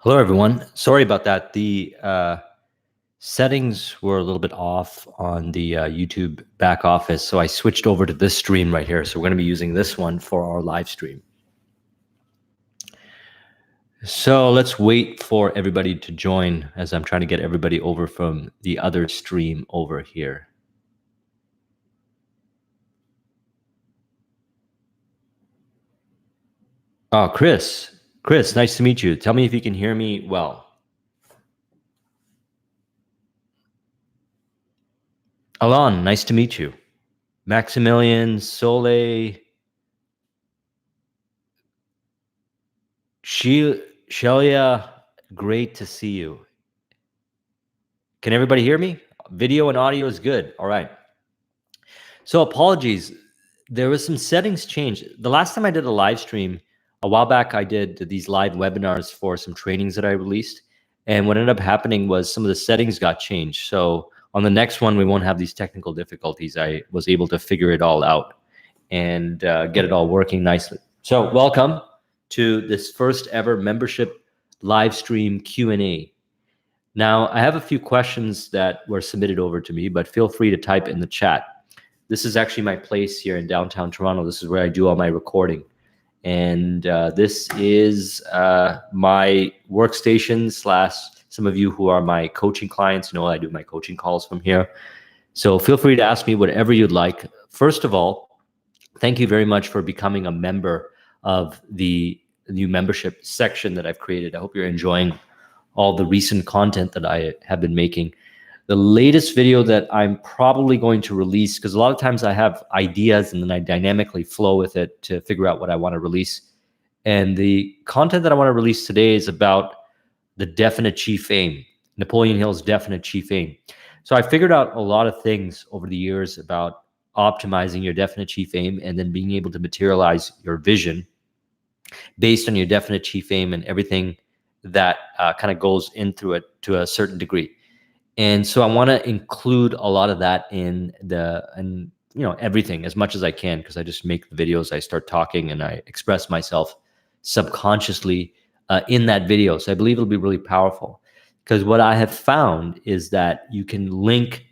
Hello, everyone. Sorry about that. The settings were a little bit off on the YouTube back office, so I switched over to this stream right here. So we're going to be using this one for our live stream. So let's wait for everybody to join as I'm trying to get everybody over from the other stream over here. Oh, Chris, nice to meet you. Tell me if you can hear me well. Alon, nice to meet you. Maximilian, Soleil, Shelia, great to see you. Can everybody hear me? Video and audio is good. All right. So apologies. There was some settings change. The last time I did a live stream, a while back, I did these live webinars for some trainings that I released. And what ended up happening was some of the settings got changed. So on the next one, we won't have these technical difficulties. I was able to figure it all out and get it all working nicely. So welcome to this first ever membership live stream Q&A. Now, I have a few questions that were submitted over to me, but feel free to type in the chat. This is actually my place here in downtown Toronto. This is where I do all my recording. And this is my workstation / some of you who are my coaching clients know I do my coaching calls from here. So feel free to ask me whatever you'd like. First of all, thank you very much for becoming a member of the new membership section that I've created. I hope you're enjoying all the recent content that I have been making. The latest video that I'm probably going to release, because a lot of times I have ideas and then I dynamically flow with it to figure out what I want to release. And the content that I want to release today is about the definite chief aim, Napoleon Hill's definite chief aim. So I figured out a lot of things over the years about optimizing your definite chief aim and then being able to materialize your vision based on your definite chief aim and everything that kind of goes into it to a certain degree. And so I want to include a lot of that in everything as much as I can, because I just make the videos, I start talking and I express myself subconsciously in that video. So I believe it'll be really powerful, because what I have found is that you can link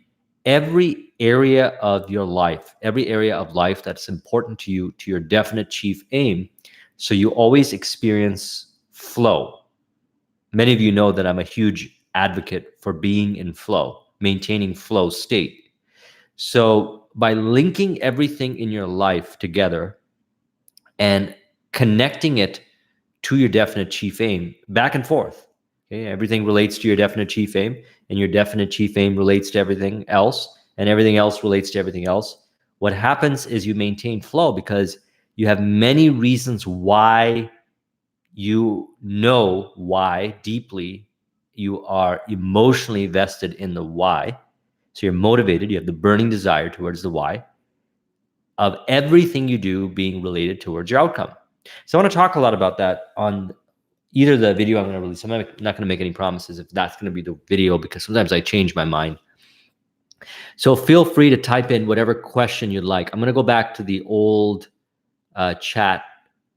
every area of your life, every area of life that's important to you, to your definite chief aim. So you always experience flow. Many of you know that I'm a huge advocate for being in flow, maintaining flow state. So by linking everything in your life together and connecting it to your definite chief aim, back and forth, okay, everything relates to your definite chief aim, and your definite chief aim relates to everything else, and everything else relates to everything else. What happens is you maintain flow because you have many reasons why, you know why deeply you are emotionally vested in the why. So you're motivated, you have the burning desire towards the why of everything you do being related towards your outcome. So I want to talk a lot about that on either the video I'm going to release. I'm not going to make any promises if that's going to be the video, because sometimes I change my mind. So feel free to type in whatever question you'd like. I'm going to go back to the old chat,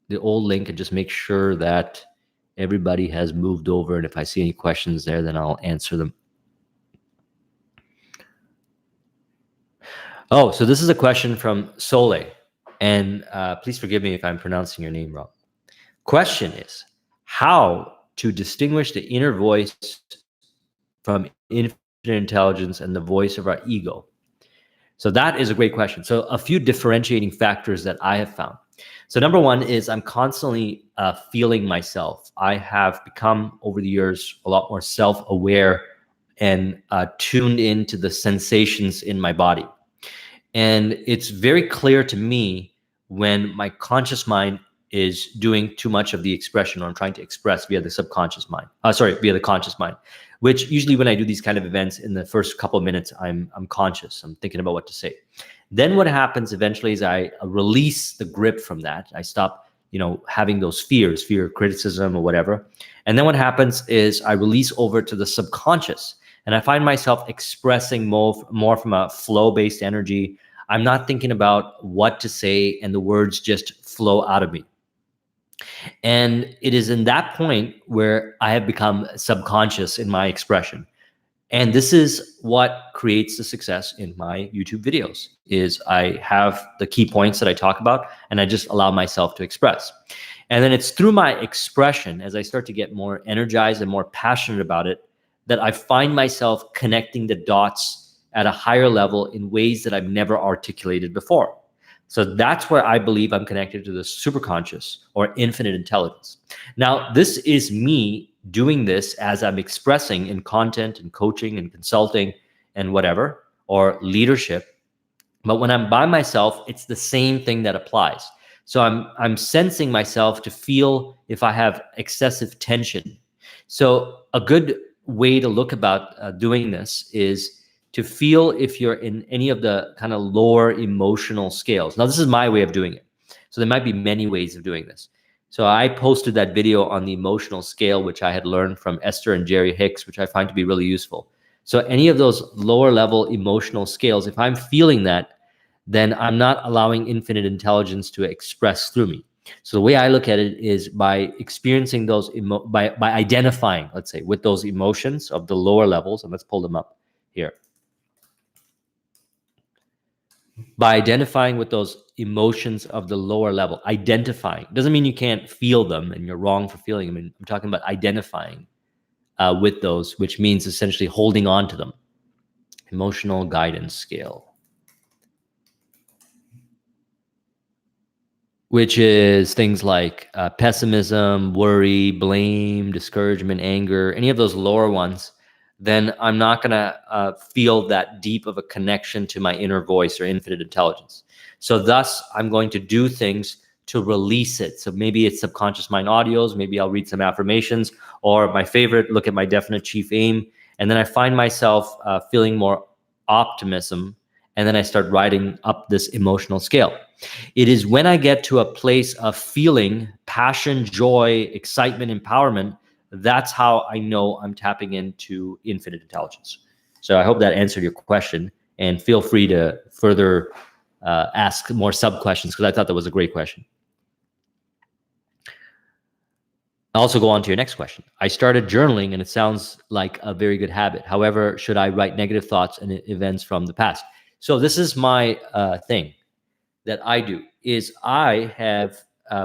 the old link, and just make sure that everybody has moved over. And if I see any questions there, then I'll answer them. Oh, so this is a question from Soleil. And please forgive me if I'm pronouncing your name wrong. Question is, how to distinguish the inner voice from infinite intelligence and the voice of our ego? So that is a great question. So a few differentiating factors that I have found. So number one is I'm constantly feeling myself. I have become over the years a lot more self-aware and tuned into the sensations in my body. And it's very clear to me when my conscious mind is doing too much of the expression, or I'm trying to express via the subconscious mind, via the conscious mind, which usually when I do these kind of events in the first couple of minutes, I'm conscious, I'm thinking about what to say. Then what happens eventually is I release the grip from that. I stop, having those fear of criticism or whatever. And then what happens is I release over to the subconscious, and I find myself expressing more from a flow-based energy. I'm not thinking about what to say, and the words just flow out of me. And it is in that point where I have become subconscious in my expression. And this is what creates the success in my YouTube videos is I have the key points that I talk about and I just allow myself to express. And then it's through my expression, as I start to get more energized and more passionate about it, that I find myself connecting the dots at a higher level in ways that I've never articulated before. So that's where I believe I'm connected to the superconscious or infinite intelligence. Now, this is me doing this as I'm expressing in content and coaching and consulting and whatever, or leadership. But when I'm by myself, it's the same thing that applies. So I'm sensing myself to feel if I have excessive tension. So a good way to look about doing this is to feel if you're in any of the kind of lower emotional scales. Now, this is my way of doing it. So there might be many ways of doing this. So I posted that video on the emotional scale, which I had learned from Esther and Jerry Hicks, which I find to be really useful. So any of those lower level emotional scales, if I'm feeling that, then I'm not allowing infinite intelligence to express through me. So the way I look at it is by experiencing those, by identifying, let's say, with those emotions of the lower levels, and let's pull them up here. By identifying with those emotions of the lower level, identifying doesn't mean you can't feel them and you're wrong for feeling them. I'm talking about identifying with those, which means essentially holding on to them. Emotional guidance scale, which is things like pessimism, worry, blame, discouragement, anger, any of those lower ones, then I'm not going to feel that deep of a connection to my inner voice or infinite intelligence. So thus, I'm going to do things to release it. So maybe it's subconscious mind audios, maybe I'll read some affirmations, or my favorite, look at my definite chief aim. And then I find myself feeling more optimism, and then I start riding up this emotional scale. It is when I get to a place of feeling passion, joy, excitement, empowerment, that's how I know I'm tapping into infinite intelligence. So I hope that answered your question, and feel free to further ask more sub questions, because I thought that was a great question. I'll also go on to your next question. I started journaling and it sounds like a very good habit. However, should I write negative thoughts and events from the past? So this is my thing that I do, is I have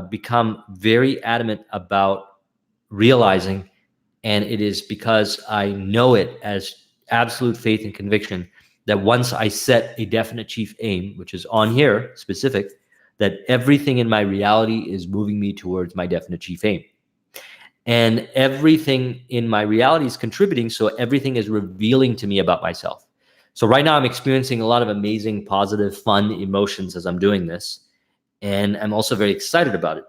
become very adamant about realizing, and it is because I know it as absolute faith and conviction, that once I set a definite chief aim, which is on here specific, that everything in my reality is moving me towards my definite chief aim. And everything in my reality is contributing, so everything is revealing to me about myself. So right now I'm experiencing a lot of amazing, positive, fun emotions as I'm doing this. And I'm also very excited about it.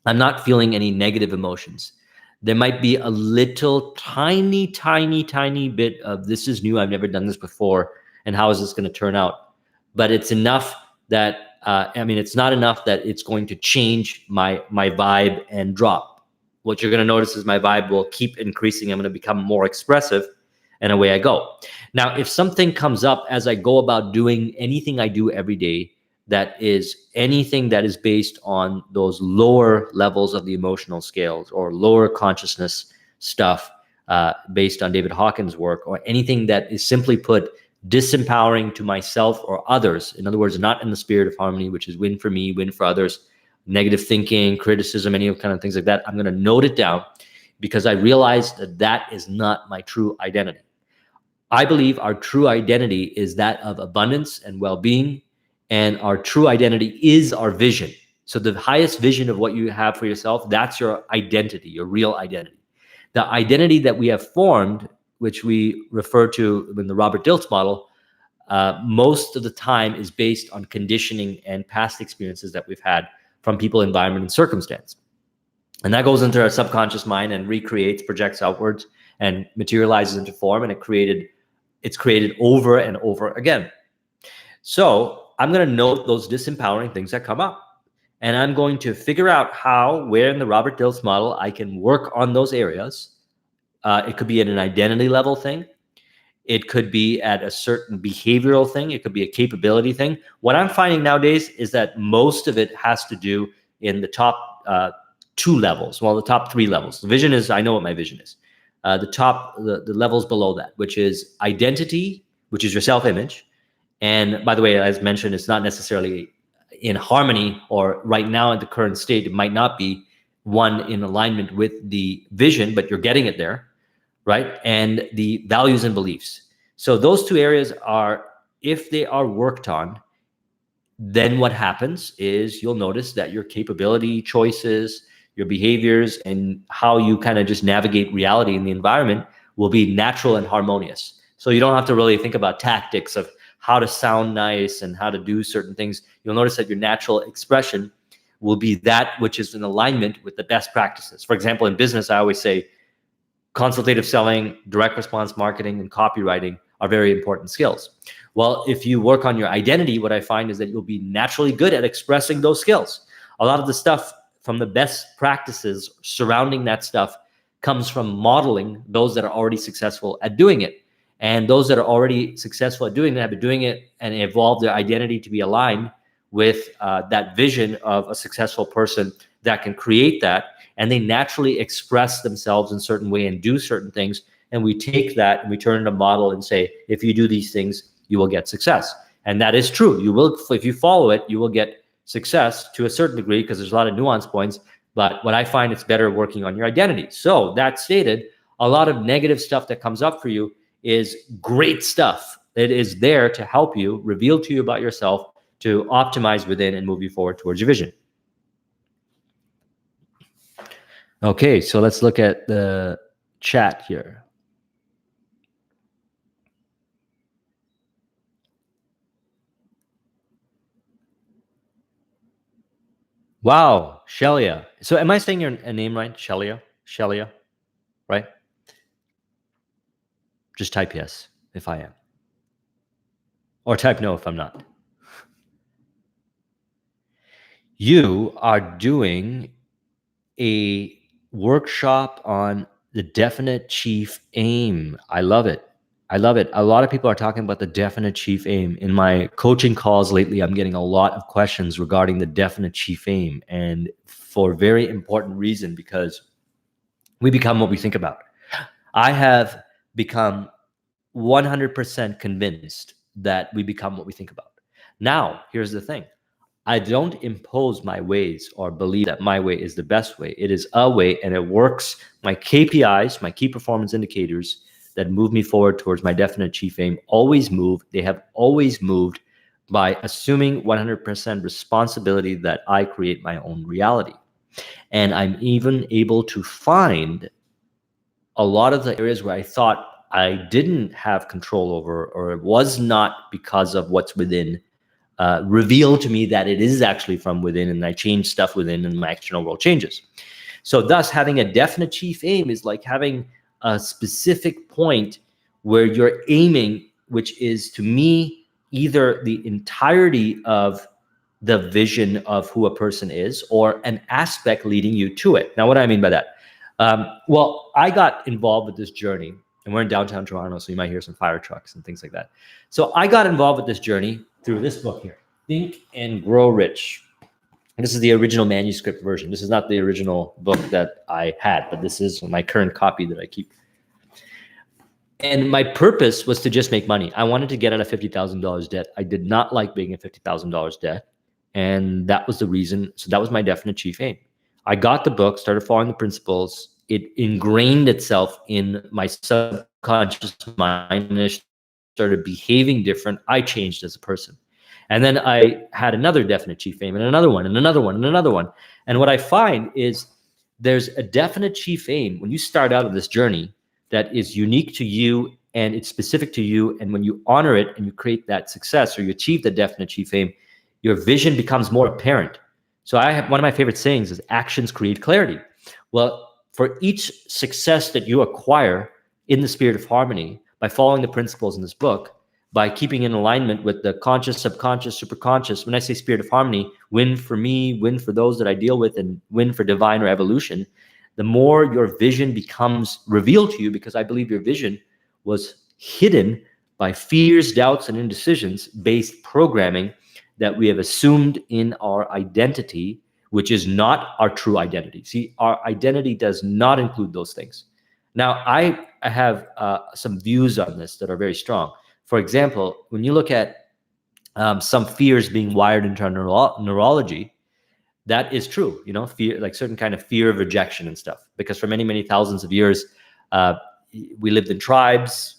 I'm not feeling any negative emotions. There might be a little tiny bit of this is new, I've never done this before, and how is this going to turn out? But it's enough that, it's not enough that it's going to change my vibe and drop. What you're going to notice is my vibe will keep increasing. I'm going to become more expressive, and away I go. Now, if something comes up as I go about doing anything I do every day, that is anything that is based on those lower levels of the emotional scales or lower consciousness stuff, based on David Hawkins' work, or anything that is simply put disempowering to myself or others, in other words, not in the spirit of harmony, which is win for me, win for others, negative thinking, criticism, any kind of things like that, I'm going to note it down, because I realize that that is not my true identity. I believe our true identity is that of abundance and well-being, and our true identity is our vision. So the highest vision of what you have for yourself, that's your identity, your real identity. The identity that we have formed, which we refer to in the Robert Dilts model, most of the time is based on conditioning and past experiences that we've had from people, environment, and circumstance. And that goes into our subconscious mind and recreates, projects outwards, and materializes into form, and it's created over and over again. So I'm going to note those disempowering things that come up, and I'm going to figure out how, where in the Robert Dilts model I can work on those areas. It could be at an identity level thing. It could be at a certain behavioral thing. It could be a capability thing. What I'm finding nowadays is that most of it has to do in the top 2 levels. Well, the top 3 levels. The vision is, I know what my vision is. The levels below that, which is identity, which is your self-image. And by the way, as mentioned, it's not necessarily in harmony, or right now at the current state, it might not be one in alignment with the vision, but you're getting it there, right? And the values and beliefs. So those 2 areas are, if they are worked on, then what happens is you'll notice that your capability, choices, your behaviors, and how you kind of just navigate reality in the environment will be natural and harmonious. So you don't have to really think about tactics of how to sound nice and how to do certain things. You'll notice that your natural expression will be that which is in alignment with the best practices. For example, in business, I always say consultative selling, direct response marketing, and copywriting are very important skills. Well, if you work on your identity, what I find is that you'll be naturally good at expressing those skills. A lot of the stuff from the best practices surrounding that stuff comes from modeling those that are already successful at doing it. And those that are already successful at doing that have been doing it and evolved their identity to be aligned with that vision of a successful person that can create that. And they naturally express themselves in a certain way and do certain things. And we take that and we turn it into a model and say, if you do these things, you will get success. And that is true. You will, if you follow it, you will get success to a certain degree, because there's a lot of nuance points. But what I find, it's better working on your identity. So that stated, a lot of negative stuff that comes up for you is great stuff. It is there to help you, reveal to you about yourself, to optimize within and move you forward towards your vision. Okay, so let's look at the chat here. Wow, Shelia. So am I saying your name right? Shelia, right? Just type yes if I am. Or type no if I'm not. You are doing a workshop on the definite chief aim. I love it. I love it. A lot of people are talking about the definite chief aim. In my coaching calls lately, I'm getting a lot of questions regarding the definite chief aim, and for a very important reason, because we become what we think about. I have become 100% convinced that we become what we think about. Now, here's the thing. I don't impose my ways or believe that my way is the best way. It is a way, and it works. My KPIs, my key performance indicators that move me forward towards my definite chief aim, always move. They have always moved by assuming 100% responsibility that I create my own reality. And I'm even able to find a lot of the areas where I thought I didn't have control over, or it was not because of what's within, reveal to me that it is actually from within, and I change stuff within and my external world changes. So thus, having a definite chief aim is like having a specific point where you're aiming, which is, to me, either the entirety of the vision of who a person is, or an aspect leading you to it. Now, what do I mean by that? Well, I got involved with this journey, and we're in downtown Toronto, so you might hear some fire trucks and things like that. So I got involved with this journey through this book here, Think and Grow Rich. And this is the original manuscript version. This is not the original book that I had, but this is my current copy that I keep. And my purpose was to just make money. I wanted to get out of $50,000 debt. I did not like being in $50,000 debt. And that was the reason. So that was my definite chief aim. I got the book, started following the principles. It ingrained itself in my subconscious mind, and I started behaving different. I changed as a person. And then I had another definite chief aim, and another one, and another one, and another one. And what I find is there's a definite chief aim when you start out of this journey that is unique to you, and it's specific to you. And when you honor it and you create that success, or you achieve the definite chief aim, your vision becomes more apparent. So I have, one of my favorite sayings is, actions create clarity. Well, for each success that you acquire in the spirit of harmony, by following the principles in this book, by keeping in alignment with the conscious, subconscious, superconscious, when I say spirit of harmony, win for me, win for those that I deal with, and win for divine or evolution, the more your vision becomes revealed to you, because I believe your vision was hidden by fears, doubts, and indecisions based programming that we have assumed in our identity, which is not our true identity. See, our identity does not include those things. Now, I have some views on this that are very strong. For example, when you look at some fears being wired into our neurology, that is true. You know, fear, like certain kind of fear of rejection and stuff, because for many, many thousands of years, we lived in tribes,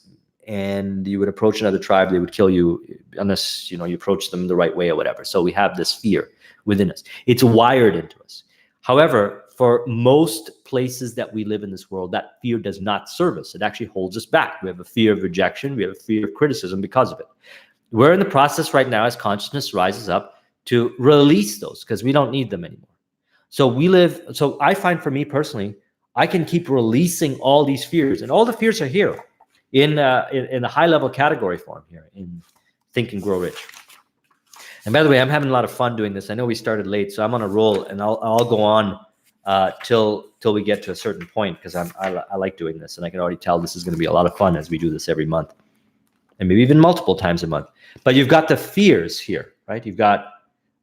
and you would approach another tribe, they would kill you unless, you know, you approach them the right way or whatever. So we have this fear within us. It's wired into us. However, for most places that we live in this world, that fear does not serve us. It actually holds us back. We have a fear of rejection. We have a fear of criticism because of it. We're in the process right now, as consciousness rises up, to release those, because we don't need them anymore. So I find, for me personally, I can keep releasing all these fears, and all the fears are here in the high level category form here in Think and Grow Rich. And by the way, I'm having a lot of fun doing this. I know we started late, so I'm on a roll, and I'll go on till we get to a certain point, because I like doing this, and I can already tell this is going to be a lot of fun as we do this every month, and maybe even multiple times a month. But you've got the fears here, right? You've got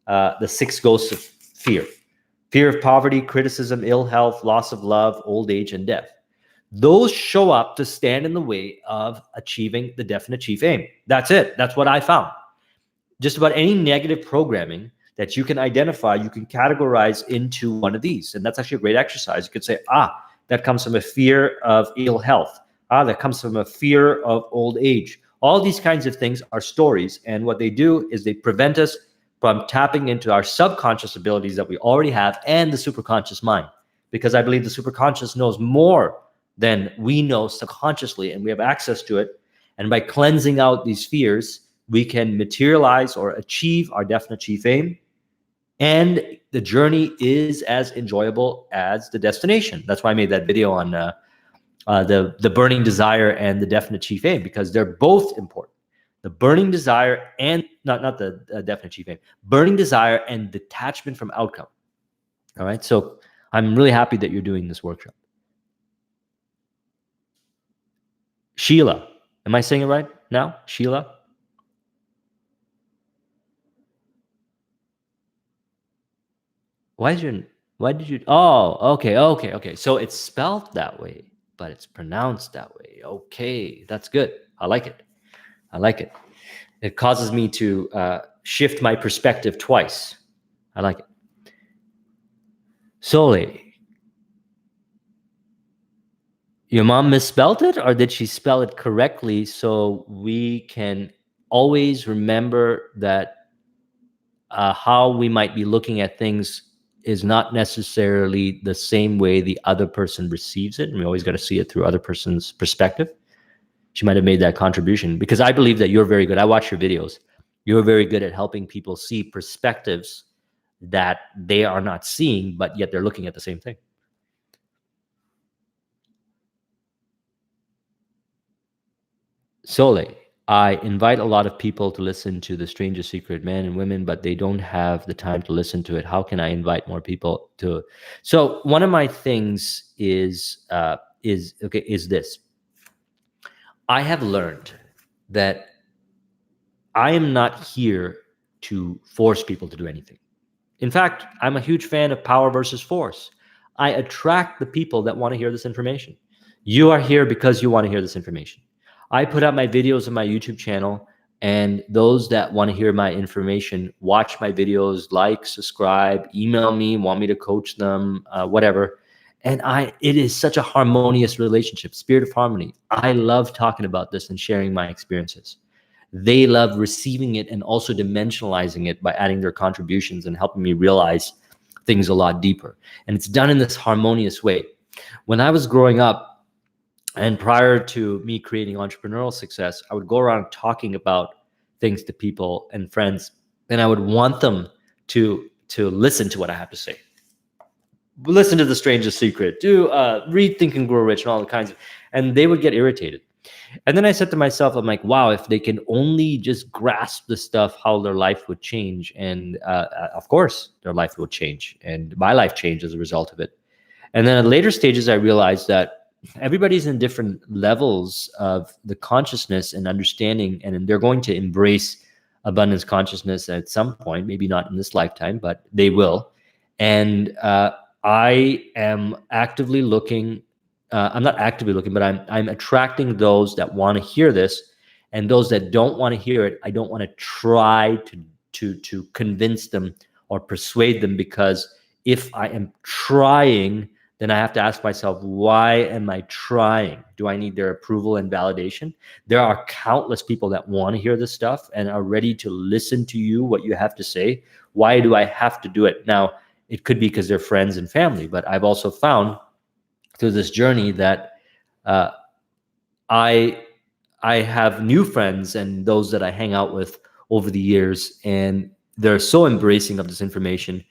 the 6 ghosts of fear: fear of poverty, criticism, ill health, loss of love, old age, and death. Those show up to stand in the way of achieving the definite chief aim. That's it. That's what I found. Just about any negative programming that you can identify, you can categorize into one of these. And that's actually a great exercise. You could say, that comes from a fear of ill health. That comes from a fear of old age. All these kinds of things are stories. And what they do is they prevent us from tapping into our subconscious abilities that we already have, and the superconscious mind. Because I believe the superconscious knows more than we know subconsciously, and we have access to it. And by cleansing out these fears, we can materialize or achieve our definite chief aim. And the journey is as enjoyable as the destination. That's why I made that video on the burning desire and the definite chief aim, because they're both important. The burning desire and not the definite chief aim, burning desire and detachment from outcome. All right. So I'm really happy that you're doing this workshop. Sheila, am I saying it right now? Sheila? Why did you, okay. So it's spelled that way, but it's pronounced that way. Okay, that's good. I like it. It causes me to shift my perspective twice. I like it. Sole, your mom misspelled it, or did she spell it correctly so we can always remember that how we might be looking at things is not necessarily the same way the other person receives it, and we always got to see it through other person's perspective? She might have made that contribution, because I believe that you're very good. I watch your videos. You're very good at helping people see perspectives that they are not seeing, but yet they're looking at the same thing. Sole, I invite a lot of people to listen to The Strangest Secret, men and women, but they don't have the time to listen to it. How can I invite more people to? So one of my things is this. I have learned that I am not here to force people to do anything. In fact, I'm a huge fan of power versus force. I attract the people that want to hear this information. You are here because you want to hear this information. I put out my videos on my YouTube channel, and those that want to hear my information watch my videos, like, subscribe, email me, want me to coach them, whatever. And it is such a harmonious relationship, spirit of harmony. I love talking about this and sharing my experiences. They love receiving it and also dimensionalizing it by adding their contributions and helping me realize things a lot deeper. And it's done in this harmonious way. When I was growing up, and prior to me creating entrepreneurial success, I would go around talking about things to people and friends, and I would want them to listen to what I have to say. Listen to The Strangest Secret, read Think and Grow Rich, and all the kinds of, and they would get irritated. And then I said to myself, I'm like, wow, if they can only just grasp the stuff, how their life would change. And of course, their life will change. And my life changed as a result of it. And then at later stages, I realized that everybody's in different levels of the consciousness and understanding, and they're going to embrace abundance consciousness at some point, maybe not in this lifetime, but they will. And I am actively looking. I'm not actively looking, but I'm attracting those that want to hear this, and those that don't want to hear it. I don't want to try to convince them or persuade them, because if I am trying, then I have to ask myself, why am I trying? Do I need their approval and validation? There are countless people that want to hear this stuff and are ready to listen to you, what you have to say. Why do I have to do it? Now, it could be because they're friends and family, but I've also found through this journey that uh, I I have new friends and those that I hang out with over the years, and they're so embracing of this information.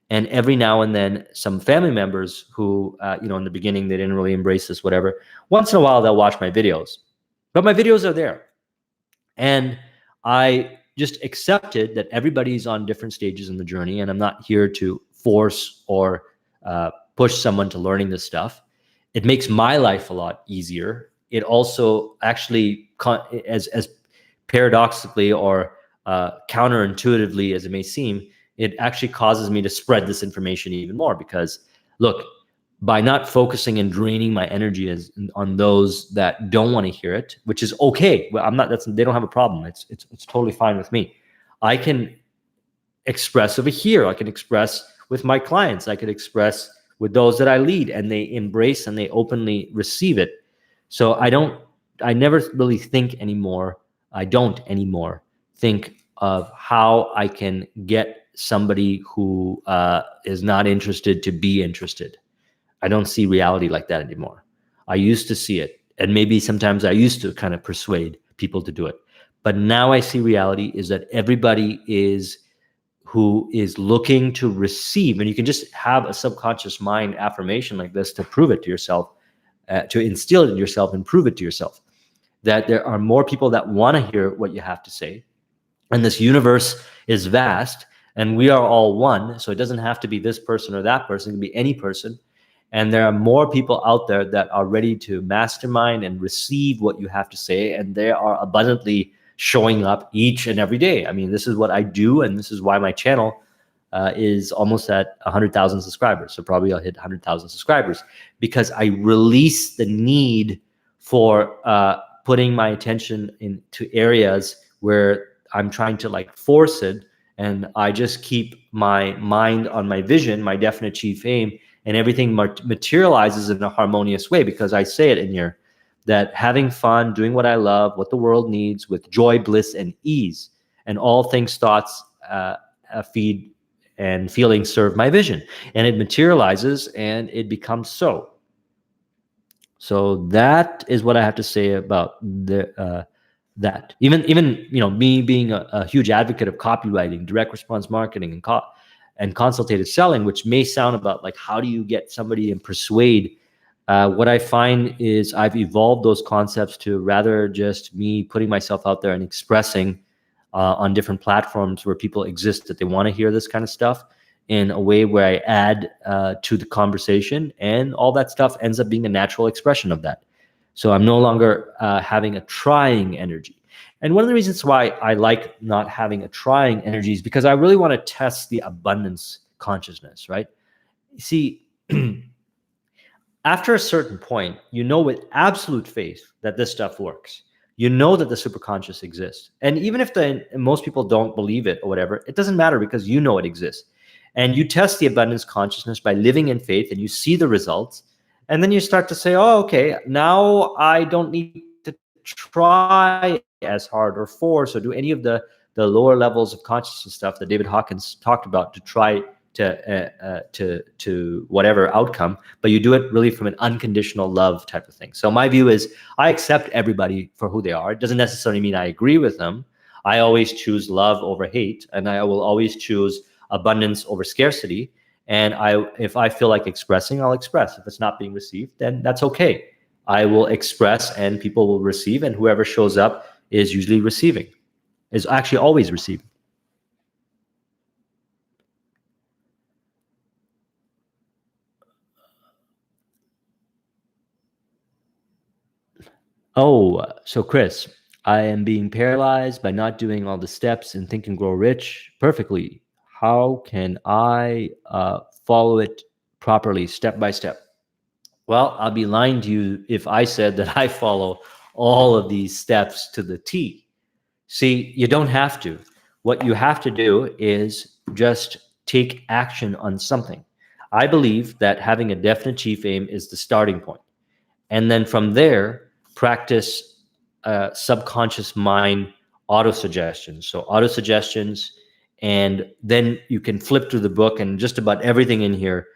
And every now and then, some family members who, in the beginning, they didn't really embrace this, whatever. Once in a while, they'll watch my videos, but my videos are there, and I just accepted that everybody's on different stages in the journey, and I'm not here to force or push someone to learning this stuff. It makes my life a lot easier. It also actually, as paradoxically or counterintuitively as it may seem, it actually causes me to spread this information even more, because look, by not focusing and draining my energy on those that don't want to hear it, which is okay. Well, they don't have a problem. It's totally fine with me. I can express over here. I can express with my clients. I could express with those that I lead, and they embrace and they openly receive it. So I never really think anymore. I don't anymore think of how I can get somebody who is not interested to be interested. I don't see reality like that anymore. I used to see it, and maybe sometimes I used to kind of persuade people to do it. But now I see reality is that everybody who is looking to receive, and you can just have a subconscious mind affirmation like this to prove it to yourself, to instill it in yourself and prove it to yourself, that there are more people that want to hear what you have to say. And this universe is vast, and we are all one. So it doesn't have to be this person or that person. It can be any person. And there are more people out there that are ready to mastermind and receive what you have to say. And they are abundantly showing up each and every day. I mean, this is what I do. And this is why my channel is almost at 100,000 subscribers. So probably I'll hit 100,000 subscribers, because I release the need for putting my attention into areas where I'm trying to like force it. And I just keep my mind on my vision, my definite chief aim, and everything materializes in a harmonious way, because I say it in here that having fun, doing what I love, what the world needs, with joy, bliss, and ease, and all things, thoughts, feed, and feelings serve my vision. And it materializes and it becomes so. So that is what I have to say about that. Even me being a huge advocate of copywriting, direct response marketing, and consultative selling, which may sound about like, how do you get somebody and persuade? What I find is I've evolved those concepts to rather just me putting myself out there and expressing on different platforms where people exist that they want to hear this kind of stuff in a way where I add to the conversation, and all that stuff ends up being a natural expression of that. So I'm no longer having a trying energy. And one of the reasons why I like not having a trying energy is because I really want to test the abundance consciousness, right? You see, after a certain point, you know with absolute faith that this stuff works. You know that the superconscious exists. And even if most people don't believe it or whatever, it doesn't matter, because you know it exists. And you test the abundance consciousness by living in faith, and you see the results. And then you start to say, oh, okay, now I don't need to try as hard or force or do any of the lower levels of consciousness stuff that David Hawkins talked about to try to whatever outcome, but you do it really from an unconditional love type of thing. So my view is I accept everybody for who they are. It doesn't necessarily mean I agree with them. I always choose love over hate, and I will always choose abundance over scarcity. And if I feel like expressing, I'll express. If it's not being received, then that's okay. I will express and people will receive, and whoever shows up is usually receiving, is actually always receiving. Oh, so Chris, I am being paralyzed by not doing all the steps in Think and Grow Rich perfectly. How can I follow it properly, step by step? Well, I'll be lying to you if I said that I follow all of these steps to the T. See, you don't have to. What you have to do is just take action on something. I believe that having a definite chief aim is the starting point. And then from there, practice subconscious mind auto-suggestions. So auto-suggestions, and then you can flip through the book, and just about everything in here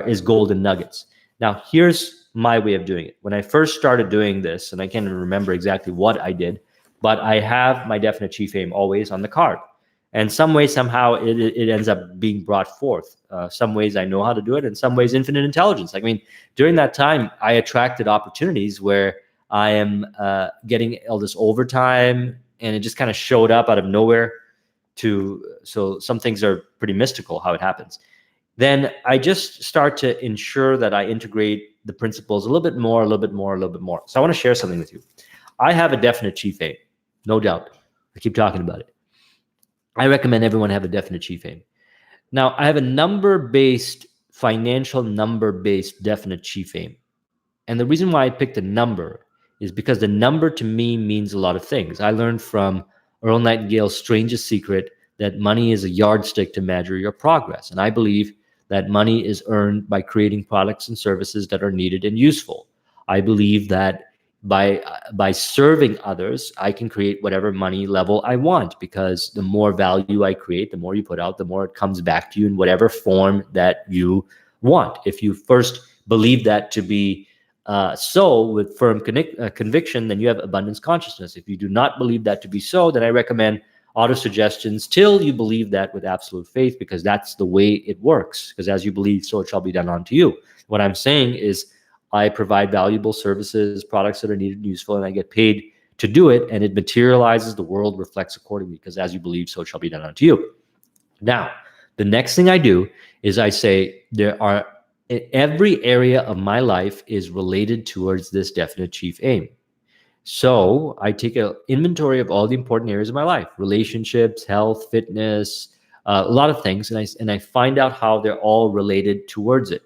is golden nuggets. Now, here's my way of doing it. When I first started doing this, and I can't even remember exactly what I did, but I have my definite chief aim always on the card. And some way, somehow, it ends up being brought forth. Some ways I know how to do it, and some ways infinite intelligence. I mean, during that time, I attracted opportunities where I am getting all this overtime, and it just kind of showed up out of nowhere. So some things are pretty mystical how it happens. Then I just start to ensure that I integrate the principles a little bit more, a little bit more, a little bit more. So I want to share something with you. I have a definite chief aim, no doubt. I keep talking about it. I recommend everyone have a definite chief aim. Now, I have a number-based, financial number-based definite chief aim. And the reason why I picked a number is because the number to me means a lot of things. I learned from Earl Nightingale's strangest secret that money is a yardstick to measure your progress. And I believe that money is earned by creating products and services that are needed and useful. I believe that by serving others, I can create whatever money level I want, because the more value I create, the more you put out, the more it comes back to you in whatever form that you want. If you first believe that to be so with firm conviction, then you have abundance consciousness. If you do not believe that to be so, then I recommend auto-suggestions till you believe that with absolute faith, because that's the way it works. Because as you believe, so it shall be done unto you. What I'm saying is I provide valuable services, products that are needed and useful, and I get paid to do it, and it materializes, the world reflects accordingly, because as you believe, so it shall be done unto you. Now, the next thing I do is I say every area of my life is related towards this definite chief aim. So I take an inventory of all the important areas of my life: relationships, health, fitness, a lot of things, and I find out how they're all related towards it.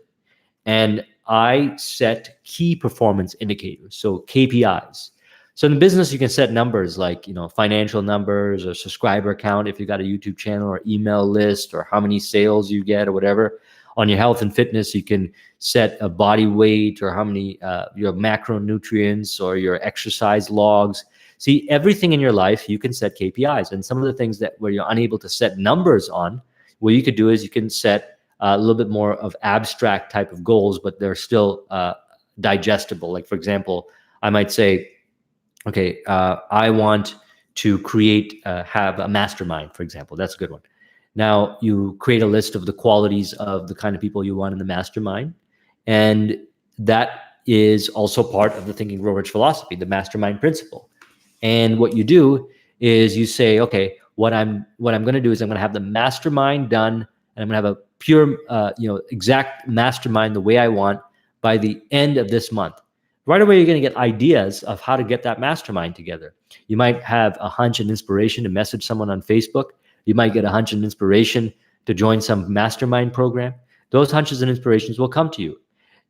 And I set key performance indicators, so KPIs. So in the business, you can set numbers like, financial numbers or subscriber count if you got a YouTube channel, or email list, or how many sales you get, or whatever. On your health and fitness, you can set a body weight, or how many your macronutrients, or your exercise logs. See, everything in your life, you can set KPIs. And some of the things where you're unable to set numbers on, what you could do is you can set a little bit more of abstract type of goals, but they're still digestible. Like, for example, I might say, okay, I want to have a mastermind, for example. That's a good one. Now, you create a list of the qualities of the kind of people you want in the mastermind. And that is also part of the Think and Grow Rich philosophy, the mastermind principle. And what you do is you say, okay, what I'm going to do is I'm going to have the mastermind done, and I'm going to have a pure, exact mastermind the way I want by the end of this month. Right away, you're going to get ideas of how to get that mastermind together. You might have a hunch and inspiration to message someone on Facebook. You might get a hunch and inspiration to join some mastermind program. Those hunches and inspirations will come to you.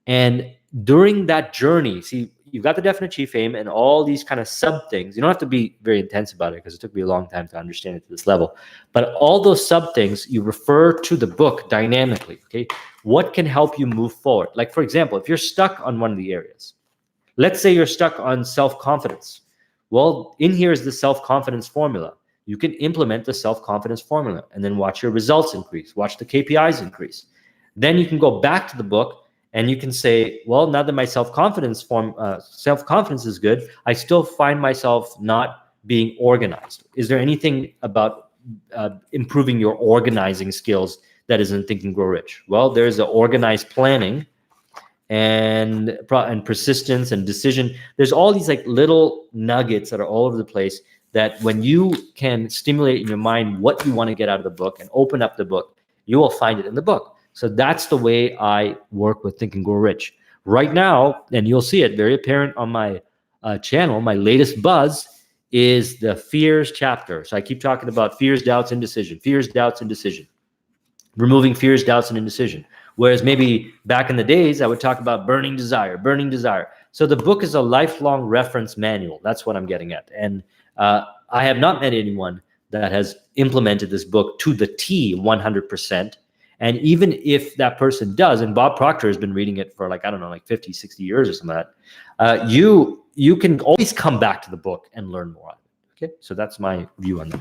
And during that journey, see, you've got the definite chief aim and all these kind of sub things. You don't have to be very intense about it, because it took me a long time to understand it to this level. But all those sub things, you refer to the book dynamically. Okay, what can help you move forward? Like, for example, if you're stuck on one of the areas, let's say you're stuck on self-confidence. Well, in here is the self-confidence formula. You can implement the self-confidence formula and then watch your results increase, watch the KPIs increase. Then you can go back to the book and you can say, well, now that my self-confidence is good, I still find myself not being organized. Is there anything about improving your organizing skills that is in Think and Grow Rich? Well, there's the organized planning and persistence and decision. There's all these like little nuggets that are all over the place, that when you can stimulate in your mind what you want to get out of the book and open up the book, you will find it in the book. So that's the way I work with Think and Grow Rich. Right now, and you'll see it very apparent on my channel, my latest buzz is the fears chapter. So I keep talking about fears, doubts, indecision, fears, doubts, indecision, removing fears, doubts, and indecision. Whereas maybe back in the days, I would talk about burning desire, burning desire. So the book is a lifelong reference manual. That's what I'm getting at. And I have not met anyone that has implemented this book to the T 100%. And even if that person does, and Bob Proctor has been reading it for like, I don't know, like 50, 60 years or something like that, you can always come back to the book and learn more on it. Okay, so that's my view on that.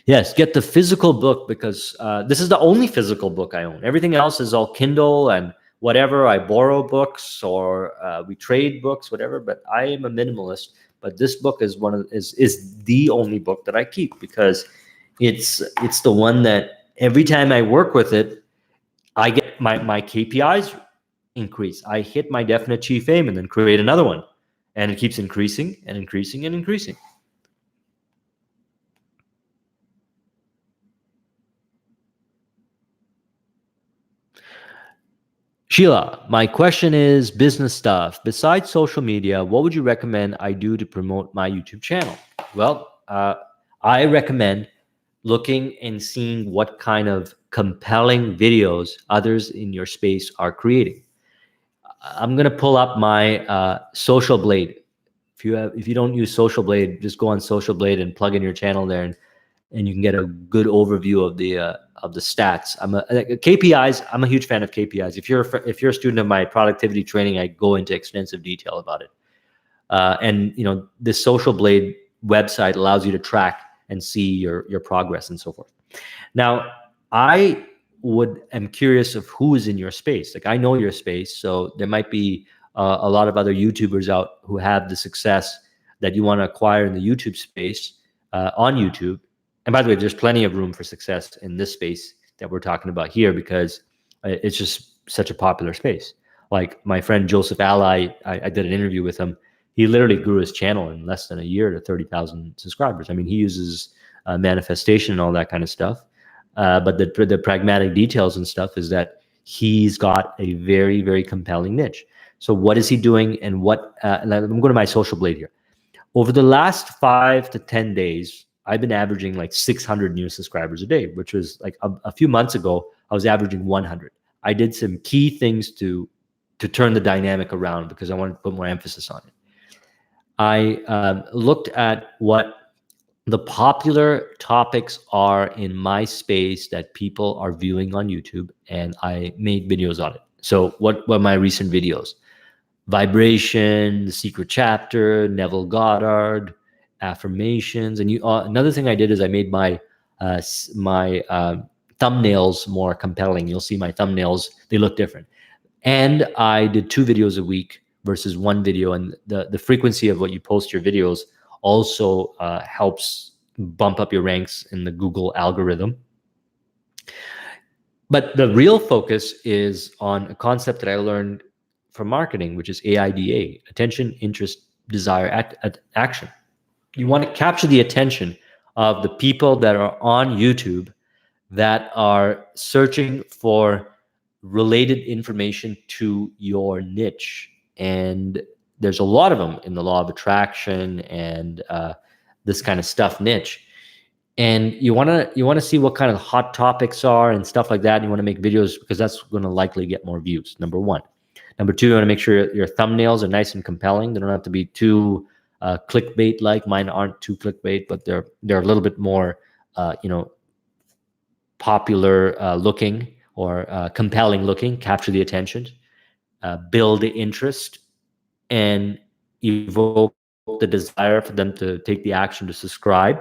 Yes, get the physical book because this is the only physical book I own. Everything else is all Kindle and whatever. I borrow books or we trade books, whatever. But I am a minimalist. But this book is is the only book that I keep because it's the one that every time I work with it, I get my KPIs increase. I hit my definite chief aim and then create another one, and it keeps increasing and increasing and increasing. Sheila, my question is business stuff. Besides social media, what would you recommend I do to promote my YouTube channel? Well, I recommend looking and seeing what kind of compelling videos others in your space are creating. I'm going to pull up my Social Blade. If you don't use Social Blade, just go on Social Blade and plug in your channel there, and you can get a good overview of the stats. KPIs. I'm a huge fan of KPIs. If you're a student of my productivity training, I go into extensive detail about it. And you know, this Social Blade website allows you to track and see your progress and so forth. Now, I am curious of who is in your space. Like I know your space, so there might be a lot of other YouTubers out who have the success that you want to acquire in the YouTube space on YouTube. And by the way, there's plenty of room for success in this space that we're talking about here because it's just such a popular space. Like my friend Joseph Ally, I did an interview with him. He literally grew his channel in less than a year to 30,000 subscribers. I mean, he uses manifestation and all that kind of stuff. But the pragmatic details and stuff is that he's got a very, very compelling niche. So what is he doing and what, I'm going to my Social Blade here. Over the last 5 to 10 days, I've been averaging like 600 new subscribers a day, which was like a few months ago, I was averaging 100. I did some key things to turn the dynamic around because I wanted to put more emphasis on it. I looked at what the popular topics are in my space that people are viewing on YouTube, and I made videos on it. So what were my recent videos? Vibration, The Secret Chapter, Neville Goddard, affirmations. And another thing I did is I made my thumbnails more compelling. You'll see my thumbnails, they look different. And I did 2 videos a week versus 1 video. And the frequency of what you post your videos also helps bump up your ranks in the Google algorithm. But the real focus is on a concept that I learned from marketing, which is AIDA, attention, interest, desire, action. You want to capture the attention of the people that are on YouTube that are searching for related information to your niche. And there's a lot of them in the law of attraction and this kind of stuff niche. And you want to see what kind of hot topics are and stuff like that. And you want to make videos because that's going to likely get more views, number 1. Number 2, you want to make sure your thumbnails are nice and compelling. They don't have to be too clickbait-like. Mine aren't too clickbait, but they're a little bit more, popular looking or compelling looking. Capture the attention, build the interest, and evoke the desire for them to take the action to subscribe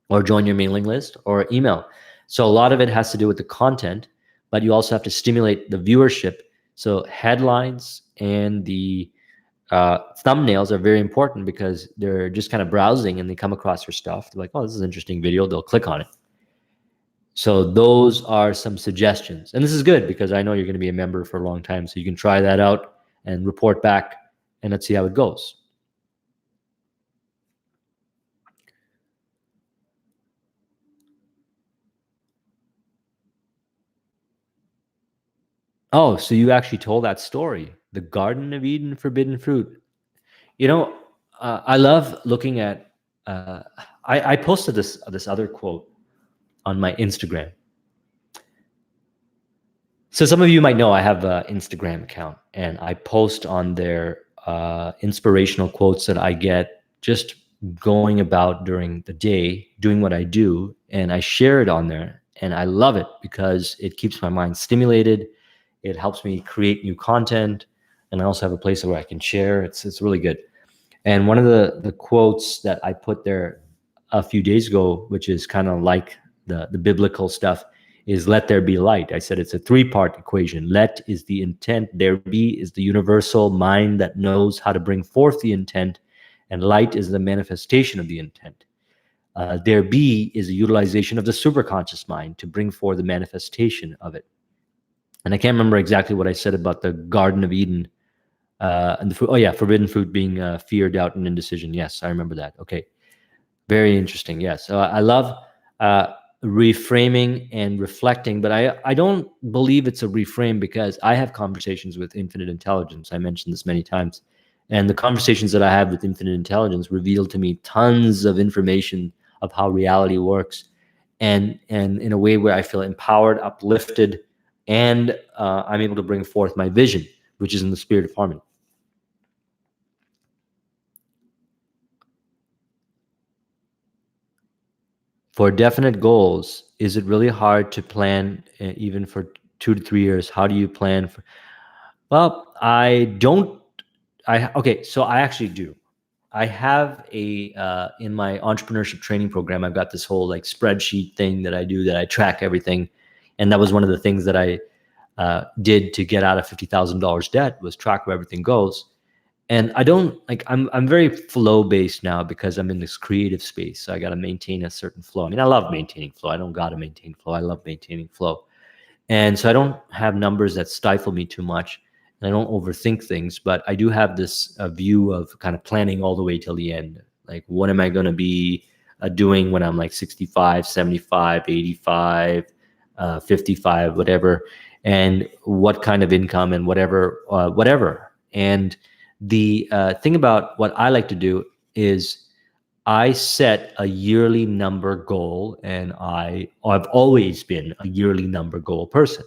or join your mailing list or email. So a lot of it has to do with the content, but you also have to stimulate the viewership. So headlines and the thumbnails are very important because they're just kind of browsing and they come across your stuff. They're like, oh, this is an interesting video. They'll click on it. So those are some suggestions. And this is good because I know you're going to be a member for a long time. So you can try that out and report back and let's see how it goes. Oh, so you actually told that story, the Garden of Eden, forbidden fruit. You know, I love looking at. I posted this other quote on my Instagram. So some of you might know I have an Instagram account, and I post on there inspirational quotes that I get just going about during the day, doing what I do, and I share it on there. And I love it because it keeps my mind stimulated. It helps me create new content, and I also have a place where I can share. It's really good. And one of the quotes that I put there a few days ago, which is kind of like the biblical stuff, is "Let there be light." I said it's a three-part equation. Let is the intent, there be is the universal mind that knows how to bring forth the intent, and light is the manifestation of the intent. There be is a utilization of the superconscious mind to bring forth the manifestation of it. And I can't remember exactly what I said about the Garden of Eden and the fruit. Oh yeah, forbidden fruit being fear, doubt, and indecision. Yes, I remember that. Okay, very interesting. Yes, so I love reframing and reflecting, but I don't believe it's a reframe because I have conversations with infinite intelligence. I mentioned this many times, and the conversations that I have with infinite intelligence reveal to me tons of information of how reality works, and in a way where I feel empowered, uplifted, and I'm able to bring forth my vision, which is in the spirit of harmony. For definite goals, is it really hard to plan even for 2 to 3 years? How do you plan for? Well, I don't. Okay, so I actually do. I have a in my entrepreneurship training program. I've got this whole like spreadsheet thing that I do that I track everything, and that was one of the things that I did to get out of $50,000 debt was track where everything goes. And I don't like I'm very flow based now because I'm in this creative space. So I got to maintain a certain flow. I mean, I love maintaining flow. I don't got to maintain flow. I love maintaining flow. And so I don't have numbers that stifle me too much. And I don't overthink things, but I do have this view of kind of planning all the way till the end. Like, what am I going to be doing when I'm like 65, 75, 85, 55, whatever, and what kind of income and whatever. And the thing about what I like to do is I set a yearly number goal, and I've always been a yearly number goal person.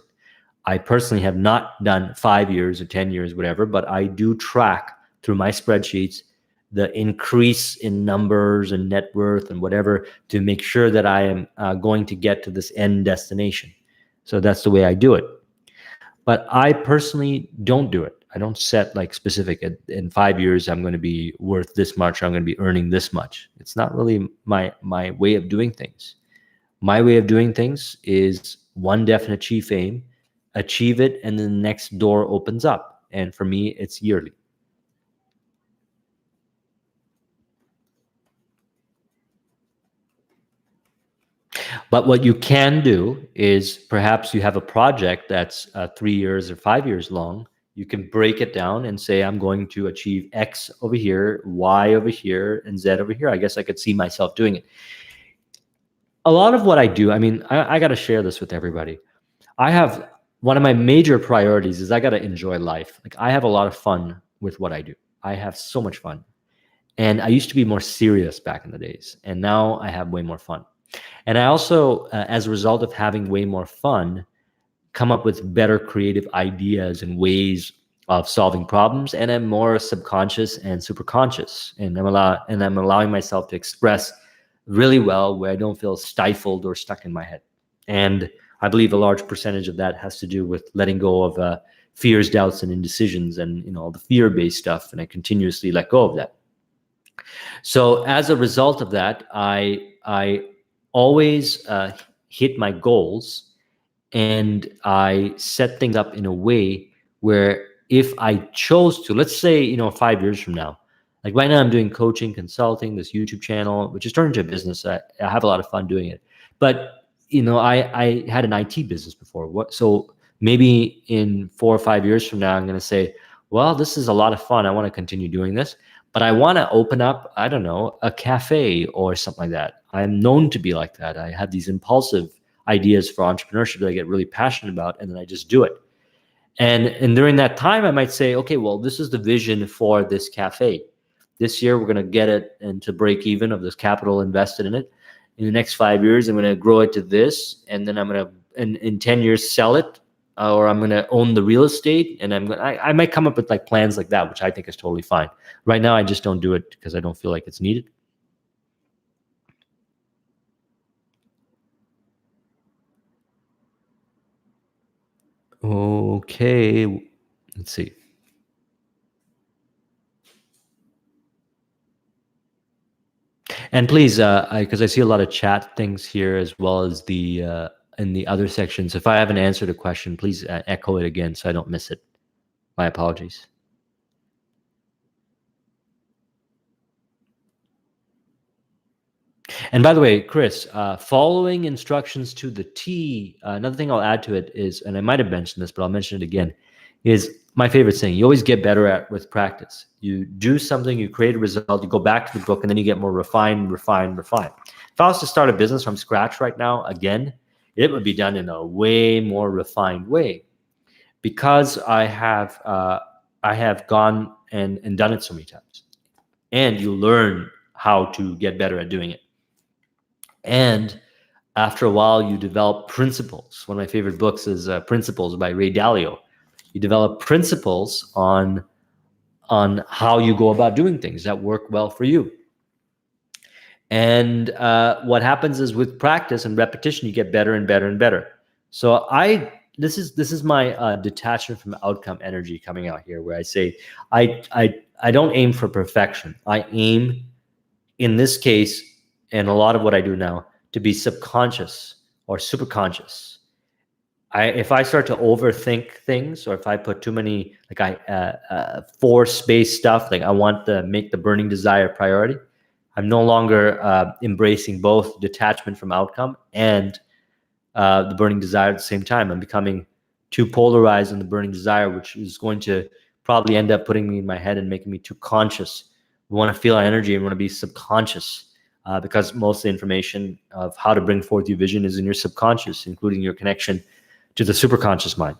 I personally have not done 5 years or 10 years, whatever, but I do track through my spreadsheets the increase in numbers and net worth and whatever to make sure that I am going to get to this end destination. So that's the way I do it. But I personally don't do it. I don't set like specific in 5 years I'm going to be worth this much, or I'm going to be earning this much. It's not really my way of doing things. My way of doing things is one definite chief aim, achieve it, and then the next door opens up. And for me, it's yearly. But what you can do is perhaps you have a project that's 3 years or 5 years long. You can break it down and say, I'm going to achieve X over here, Y over here, and Z over here. I guess I could see myself doing it. A lot of what I do, I mean, I got to share this with everybody. I have one of my major priorities is I got to enjoy life. Like, I have a lot of fun with what I do. I have so much fun. And I used to be more serious back in the days, and now I have way more fun. And I also, as a result of having way more fun, come up with better creative ideas and ways of solving problems. And I'm more subconscious and super conscious. And I'm allowing myself to express really well where I don't feel stifled or stuck in my head. And I believe a large percentage of that has to do with letting go of fears, doubts, and indecisions, and all the fear-based stuff. And I continuously let go of that. So as a result of that, I always hit my goals, and I set things up in a way where if I chose to, let's say, 5 years from now, like right now I'm doing coaching, consulting, this YouTube channel, which is turned into a business. I have a lot of fun doing it. But, I had an IT business before. So maybe in 4 or 5 years from now, I'm going to say, well, this is a lot of fun. I want to continue doing this, but I want to open up, I don't know, a cafe or something like that. I'm known to be like that. I have these impulsive ideas for entrepreneurship that I get really passionate about, and then I just do it. And during that time, I might say, okay, well, this is the vision for this cafe. This year, we're going to get it into break even of this capital invested in it. In the next 5 years, I'm going to grow it to this, and then I'm going to, in 10 years, sell it or I'm going to own the real estate, and I might come up with like plans like that, which I think is totally fine. Right now, I just don't do it because I don't feel like it's needed. Okay, let's see. And please, because I see a lot of chat things here as well as the in the other sections. If I haven't answered a question, please echo it again so I don't miss it. My apologies. And by the way, Chris, following instructions to the T, another thing I'll add to it is, and I might have mentioned this, but I'll mention it again, is my favorite saying. You always get better at with practice. You do something, you create a result, you go back to the book, and then you get more refined. If I was to start a business from scratch right now, again, it would be done in a way more refined way, because I have gone and done it so many times, and you learn how to get better at doing it. And after a while, you develop principles. One of my favorite books is Principles by Ray Dalio. You develop principles on how you go about doing things that work well for you. And what happens is, with practice and repetition, you get better and better and better. So this is my detachment from outcome energy coming out here, where I say I don't aim for perfection. I aim, in this case, and a lot of what I do now, to be subconscious or superconscious. If I start to overthink things, or if I put too many force-based stuff, like I want to make the burning desire priority, I'm no longer embracing both detachment from outcome and the burning desire at the same time. I'm becoming too polarized in the burning desire, which is going to probably end up putting me in my head and making me too conscious. We want to feel our energy and want to be subconscious, because most of the information of how to bring forth your vision is in your subconscious, including your connection to the superconscious mind.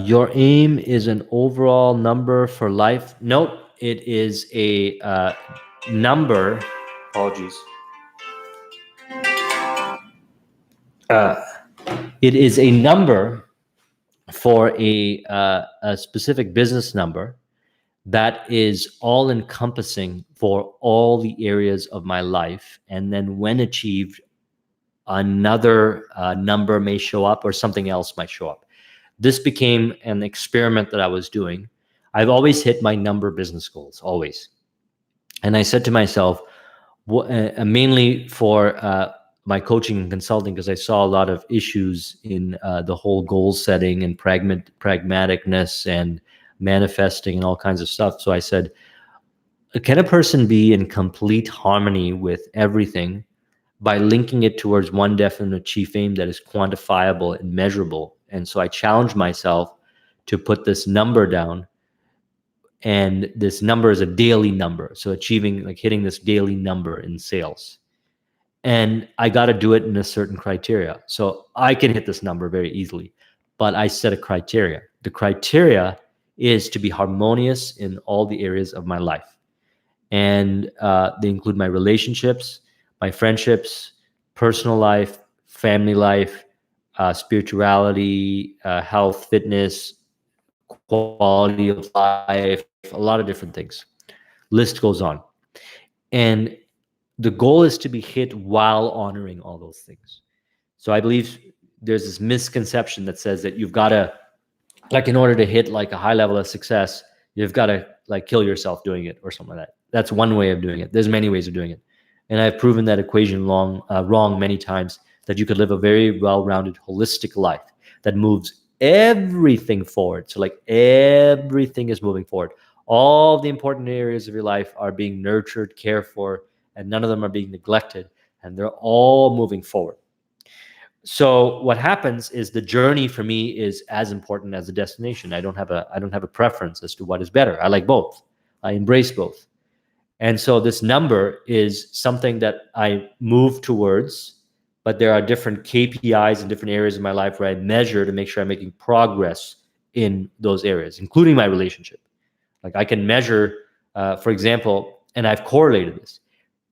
Your aim is an overall number for life. Nope, it is a number. Apologies. It is a number for a specific business number that is all encompassing for all the areas of my life. And then when achieved, another number may show up, or something else might show up. This became an experiment that I was doing. I've always hit my number business goals, always. And I said to myself, mainly for my coaching and consulting, because I saw a lot of issues in the whole goal setting and pragmaticness and manifesting and all kinds of stuff. So I said, can a person be in complete harmony with everything by linking it towards one definite chief aim that is quantifiable and measurable? And so I challenged myself to put this number down, and this number is a daily number. So hitting this daily number in sales. And I got to do it in a certain criteria. So I can hit this number very easily, but I set a criteria. The criteria is to be harmonious in all the areas of my life. And they include my relationships, my friendships, personal life, family life, spirituality, health, fitness, quality of life, a lot of different things. List goes on. And the goal is to be hit while honoring all those things. So I believe there's this misconception that says that you've got to, like, in order to hit like a high level of success, you've got to like kill yourself doing it or something like that. That's one way of doing it. There's many ways of doing it. And I've proven that equation wrong many times, that you could live a very well-rounded, holistic life that moves everything forward. So like everything is moving forward. All the important areas of your life are being nurtured, cared for, and none of them are being neglected, and they're all moving forward. So what happens is, the journey for me is as important as the destination. I don't have a preference as to what is better. I like both. I embrace both. And so this number is something that I move towards but there are different KPIs in different areas of my life where I measure to make sure I'm making progress in those areas, including my relationship. Like I can measure, for example, and I've correlated this.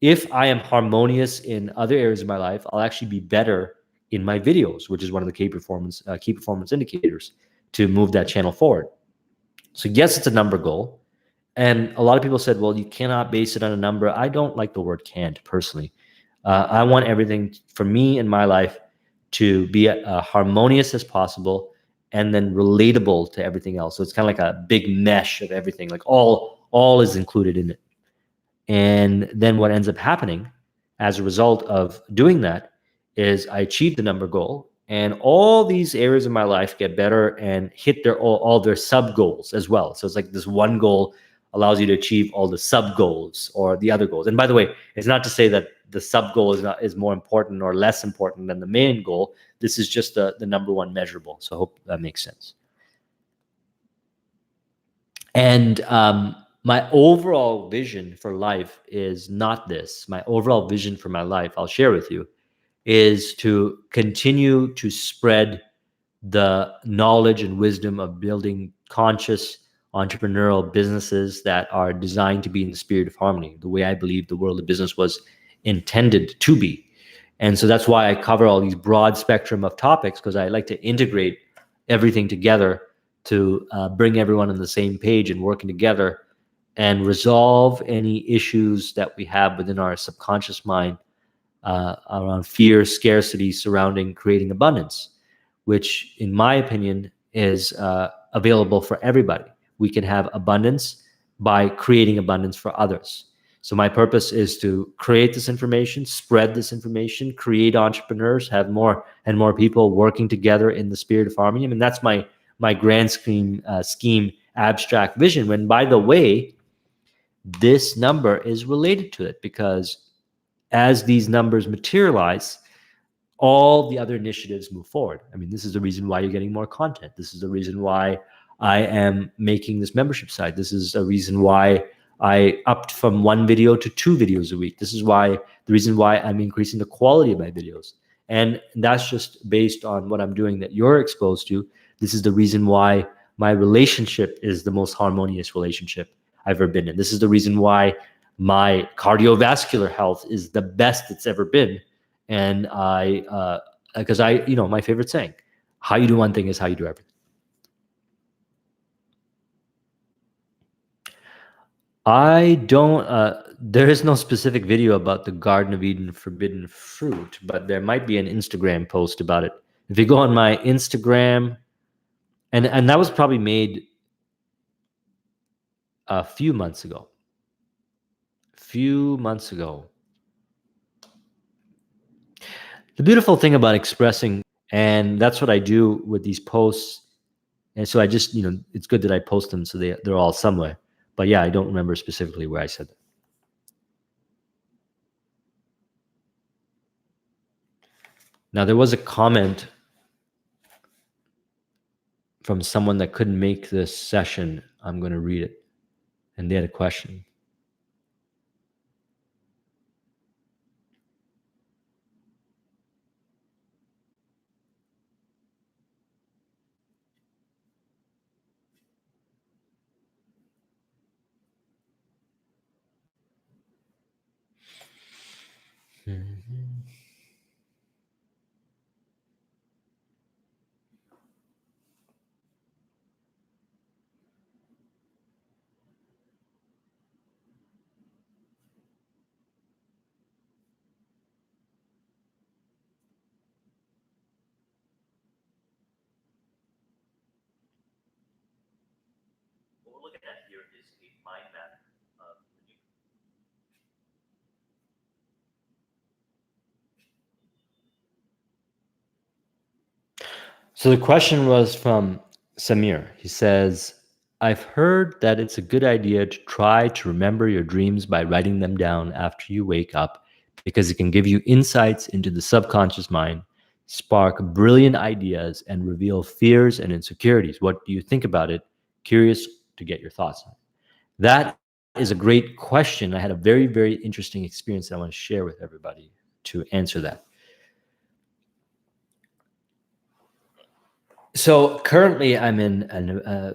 If I am harmonious in other areas of my life, I'll actually be better in my videos, which is one of the key performance indicators to move that channel forward. So yes, it's a number goal. And a lot of people said, well, you cannot base it on a number. I don't like the word can't personally. I want everything for me in my life to be harmonious as possible and then relatable to everything else. So it's kind of like a big mesh of everything, like all is included in it. And then what ends up happening as a result of doing that is I achieve the number goal, and all these areas of my life get better and hit all their sub goals as well. So it's like this one goal allows you to achieve all the sub goals or the other goals. And by the way, it's not to say that the sub goal is more important or less important than the main goal. This is just the number one measurable. So I hope that makes sense. And my overall vision for life is not this. My overall vision for my life, I'll share with you, is to continue to spread the knowledge and wisdom of building conscious entrepreneurial businesses that are designed to be in the spirit of harmony, the way I believe the world of business was intended to be. And so that's why I cover all these broad spectrum of topics, because I like to integrate everything together to bring everyone on the same page and working together and resolve any issues that we have within our subconscious mind around fear, scarcity surrounding creating abundance, which in my opinion is available for everybody. We can have abundance by creating abundance for others. So my purpose is to create this information, spread this information, create entrepreneurs, have more and more people working together in the spirit of harmony. I mean, that's my grand scheme abstract vision. When, by the way, this number is related to it, because as these numbers materialize, all the other initiatives move forward. I mean, this is the reason why you're getting more content. This is the reason why I am making this membership site. This is a reason why I upped from 1 video to 2 videos a week. This is the reason why I'm increasing the quality of my videos. And that's just based on what I'm doing that you're exposed to. This is the reason why my relationship is the most harmonious relationship I've ever been in. This is the reason why my cardiovascular health is the best it's ever been. And because my favorite saying, how you do one thing is how you do everything. I don't, there is no specific video about the Garden of Eden forbidden fruit, but there might be an Instagram post about it. If you go on my Instagram, and that was probably made a few months ago. The beautiful thing about expressing, and that's what I do with these posts. And so I just, it's good that I post them so they're all somewhere. But yeah, I don't remember specifically where I said that. Now, there was a comment from someone that couldn't make this session. I'm going to read it. And they had a question. What we're looking at here is a mind map of the new. So the question was from Samir. He says, I've heard that it's a good idea to try to remember your dreams by writing them down after you wake up, because it can give you insights into the subconscious mind, spark brilliant ideas, and reveal fears and insecurities. What do you think about it? Curious to get your thoughts on it. That is a great question. I had a very, very interesting experience that I want to share with everybody to answer that. So currently, I'm in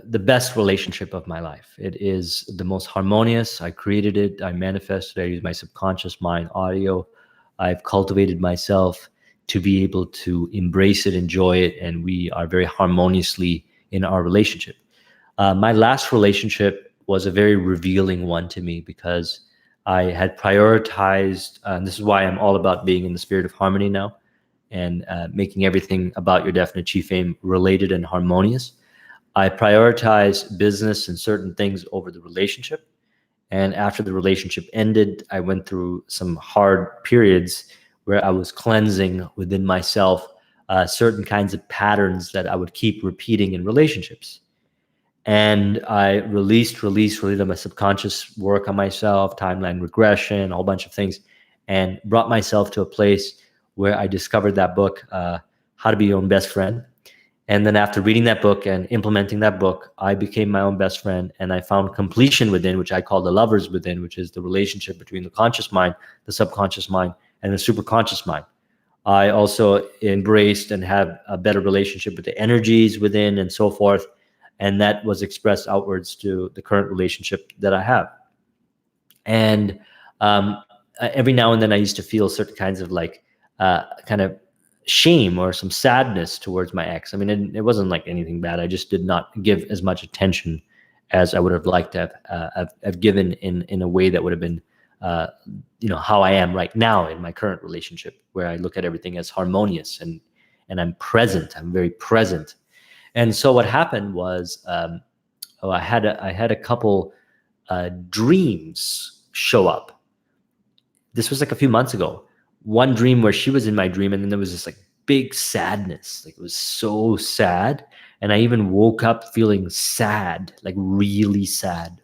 the best relationship of my life. It is the most harmonious. I created it. I manifested. I use my subconscious mind, audio. I've cultivated myself to be able to embrace it, enjoy it, and we are very harmoniously in our relationship. My last relationship was a very revealing one to me because I had prioritized, and this is why I'm all about being in the spirit of harmony now and making everything about your definite chief aim related and harmonious. I prioritize business and certain things over the relationship. And after the relationship ended, I went through some hard periods where I was cleansing within myself certain kinds of patterns that I would keep repeating in relationships. And I released my subconscious work on myself, timeline regression, a whole bunch of things, and brought myself to a place where I discovered that book, How to Be Your Own Best Friend. And then after reading that book and implementing that book, I became my own best friend, and I found completion within, which I call the lovers within, which is the relationship between the conscious mind, the subconscious mind, and the superconscious mind. I also embraced and have a better relationship with the energies within and so forth. And that was expressed outwards to the current relationship that I have. And every now and then I used to feel certain kinds of like kind of shame or some sadness towards my ex. I mean, it wasn't like anything bad. I just did not give as much attention as I would have liked to have given in a way that would have been, how I am right now in my current relationship, where I look at everything as harmonious and I'm present. I'm very present. And so what happened was, I had a couple dreams show up. This was like a few months ago. One dream where she was in my dream, and then there was this like big sadness. Like it was so sad. And I even woke up feeling sad, like really sad.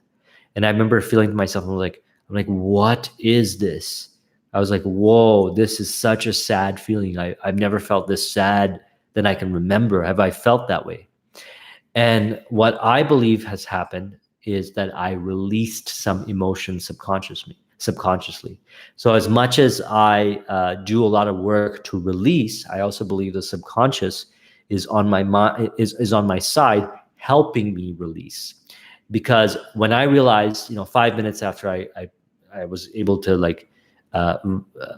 And I remember feeling to myself, I'm like, what is this? I was like, whoa, this is such a sad feeling. I've never felt this sad than I can remember. Have I felt that way? And what I believe has happened is that I released some emotion subconsciously. So as much as I do a lot of work to release, I also believe the subconscious is on my mind, is on my side, helping me release. Because when I realized, 5 minutes after I was able to like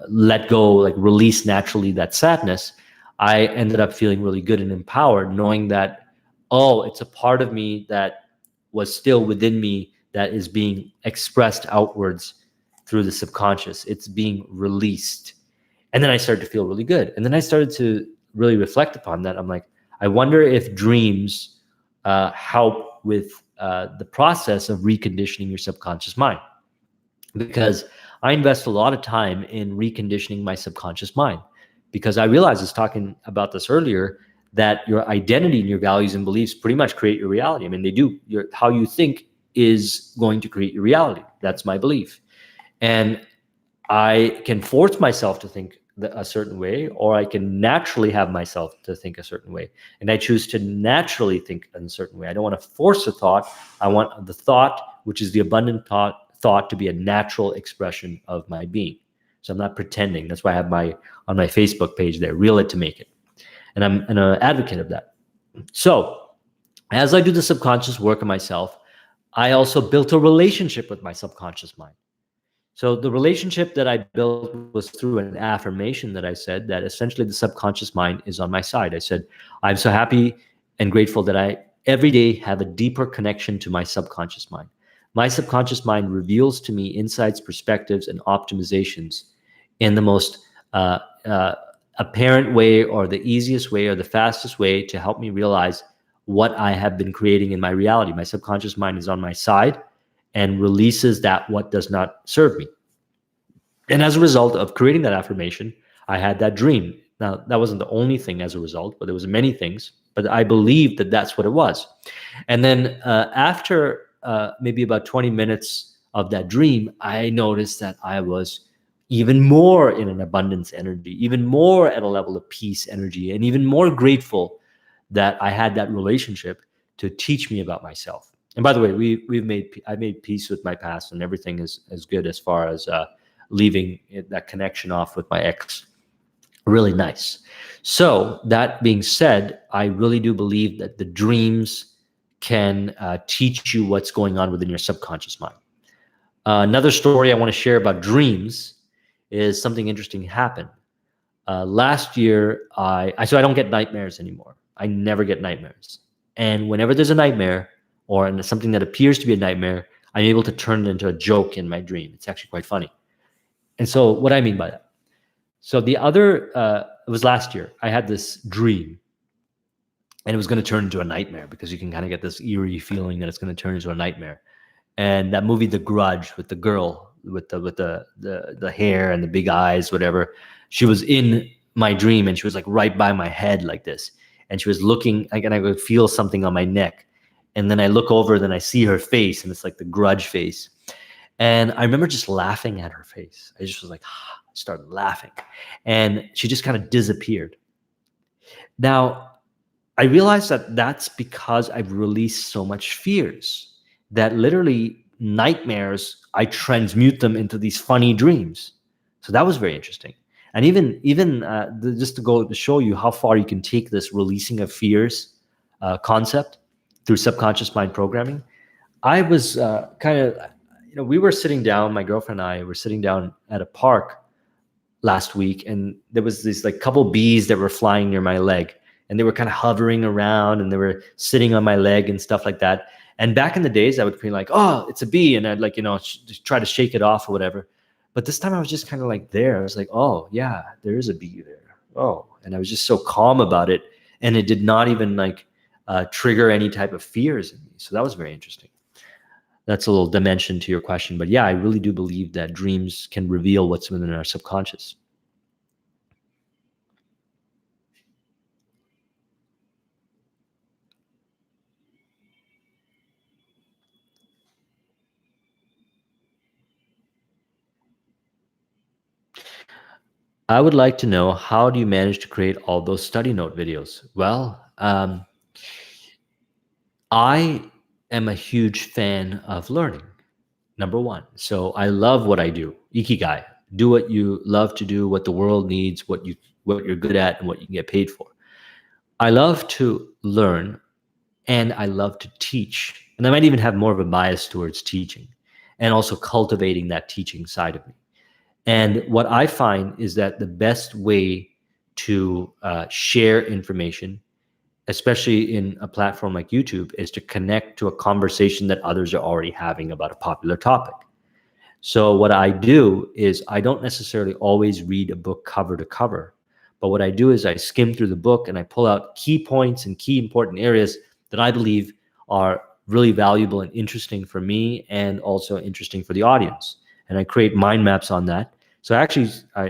let go, like release naturally that sadness, I ended up feeling really good and empowered, knowing that, oh, it's a part of me that was still within me that is being expressed outwards through the subconscious. It's being released. And then I started to feel really good. And then I started to really reflect upon that. I'm like, I wonder if dreams help with the process of reconditioning your subconscious mind. Because I invest a lot of time in reconditioning my subconscious mind. Because I realized, I was talking about this earlier, that your identity and your values and beliefs pretty much create your reality. I mean, they do. How you think is going to create your reality. That's my belief. And I can force myself to think a certain way, or I can naturally have myself to think a certain way. And I choose to naturally think in a certain way. I don't want to force a thought. I want the thought, which is the abundant thought, to be a natural expression of my being. So I'm not pretending. That's why I have on my Facebook page there, Reel It to Make It. And I'm an advocate of that. So as I do the subconscious work of myself, I also built a relationship with my subconscious mind. So the relationship that I built was through an affirmation that I said that essentially the subconscious mind is on my side. I said, I'm so happy and grateful that I every day have a deeper connection to my subconscious mind. My subconscious mind reveals to me insights, perspectives, and optimizations in the most apparent way, or the easiest way, or the fastest way to help me realize what I have been creating in my reality. My subconscious mind is on my side and releases that what does not serve me. And as a result of creating that affirmation, I had that dream. Now, that wasn't the only thing as a result, but there was many things. But I believed that that's what it was. And then after maybe about 20 minutes of that dream, I noticed that I was even more in an abundance energy, even more at a level of peace energy, and even more grateful that I had that relationship to teach me about myself. And by the way, I made peace with my past, and everything is good as far as leaving that connection off with my ex. Really nice. So that being said, I really do believe that the dreams can teach you what's going on within your subconscious mind. Another story I want to share about dreams is something interesting happened. Last year, so I don't get nightmares anymore. I never get nightmares. And whenever there's a nightmare or something that appears to be a nightmare, I'm able to turn it into a joke in my dream. It's actually quite funny. And so what I mean by that? So it was last year. I had this dream, and it was going to turn into a nightmare because you can kind of get this eerie feeling that it's going to turn into a nightmare. And that movie, The Grudge, with the girl with the hair and the big eyes, whatever, she was in my dream, and she was like right by my head like this, and she was looking, and I could feel something on my neck, and then I look over, then I see her face, and it's like the Grudge face, and I remember just laughing at her face. I just was like, started laughing, and she just kind of disappeared. Now, I realized that that's because I've released so much fears that literally nightmares, I transmute them into these funny dreams. So that was very interesting. And just to go to show you how far you can take this releasing of fears concept through subconscious mind programming, I was we were sitting down, my girlfriend and I were sitting down at a park last week, and there was this like couple bees that were flying near my leg, and they were kind of hovering around, and they were sitting on my leg and stuff like that. And back in the days, I would be like, oh, it's a bee. And I'd like, just try to shake it off or whatever. But this time I was just kind of like there. I was like, oh yeah, there is a bee there. Oh, and I was just so calm about it. And it did not even trigger any type of fears in me. So that was very interesting. That's a little dimension to your question. But yeah, I really do believe that dreams can reveal what's within our subconscious. I would like to know, how do you manage to create all those study note videos? Well, I am a huge fan of learning, number one. So I love what I do. Ikigai, do what you love to do, what the world needs, what you're good at, and what you can get paid for. I love to learn, and I love to teach. And I might even have more of a bias towards teaching and also cultivating that teaching side of me. And what I find is that the best way to share information, especially in a platform like YouTube, is to connect to a conversation that others are already having about a popular topic. So what I do is I don't necessarily always read a book cover to cover, but what I do is I skim through the book and I pull out key points and key important areas that I believe are really valuable and interesting for me, and also interesting for the audience. And I create mind maps on that. So I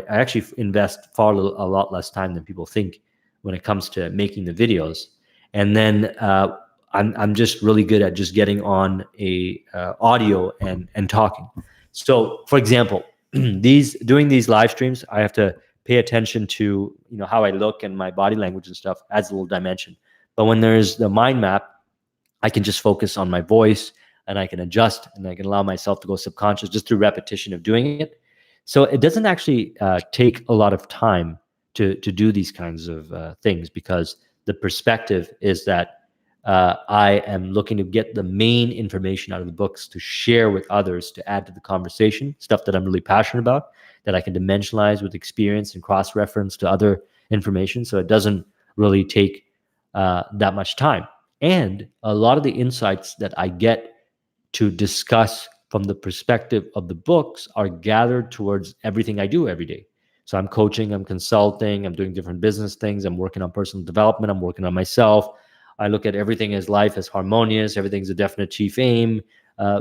actually invest a lot less time than people think when it comes to making the videos. And then I'm just really good at just getting on a audio and talking. So for example, doing these live streams, I have to pay attention to how I look, and my body language and stuff adds a little dimension. But when there's the mind map, I can just focus on my voice, and I can adjust, and I can allow myself to go subconscious just through repetition of doing it. So it doesn't actually take a lot of time to do these kinds of things, because the perspective is that I am looking to get the main information out of the books to share with others, to add to the conversation, stuff that I'm really passionate about, that I can dimensionalize with experience and cross-reference to other information. So it doesn't really take that much time. And a lot of the insights that I get to discuss from the perspective of the books are gathered towards everything I do every day. So I'm coaching, I'm consulting, I'm doing different business things, I'm working on personal development, I'm working on myself. I look at everything as life as harmonious, everything's a definite chief aim,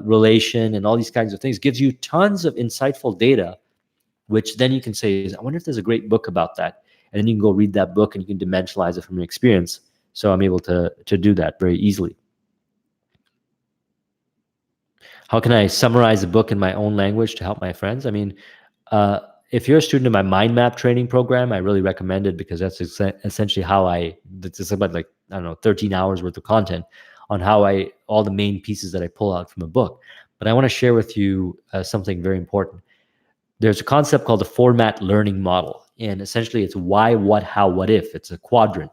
relation, and all these kinds of things. Gives you tons of insightful data, which then you can say, I wonder if there's a great book about that. And then you can go read that book, and you can dimensionalize it from your experience. So I'm able to do that very easily. How can I summarize a book in my own language to help my friends? I mean, if you're a student of my mind map training program, I really recommend it, because that's essentially how it's about 13 hours worth of content on all the main pieces that I pull out from a book. But I want to share with you something very important. There's a concept called the format learning model. And essentially it's why, what, how, what if. It's a quadrant.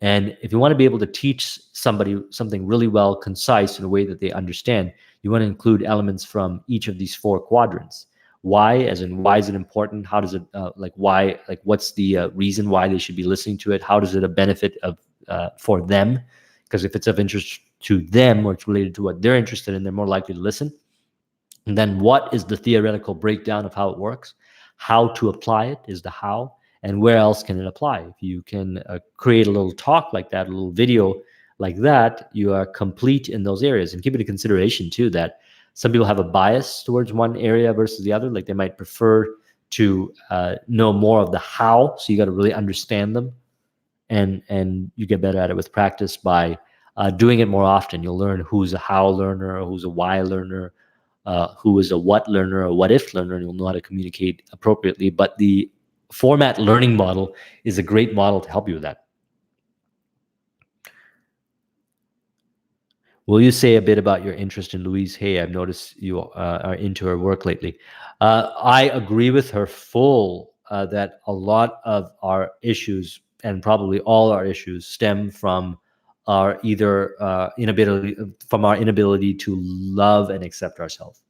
And if you want to be able to teach somebody something really well, concise in a way that they understand, you want to include elements from each of these 4 quadrants. Why, as in why is it important? How does it, why, what's the reason why they should be listening to it? How does it a benefit of for them? Because if it's of interest to them or it's related to what they're interested in, they're more likely to listen. And then what is the theoretical breakdown of how it works? How to apply it is the how. And where else can it apply? If you can create a little talk like that, a little video like that, you are complete in those areas. And keep it in consideration too that some people have a bias towards one area versus the other. Like they might prefer to know more of the how. So you got to really understand them, and you get better at it with practice by doing it more often. You'll learn who's a how learner, or who's a why learner, who is a what learner, or what if learner, and you'll know how to communicate appropriately. But the format learning model is a great model to help you with that. Will you say a bit about your interest in Louise Hay? I've noticed you are into her work lately. I agree with her full that a lot of our issues, and probably all our issues, stem from our inability to love and accept ourselves.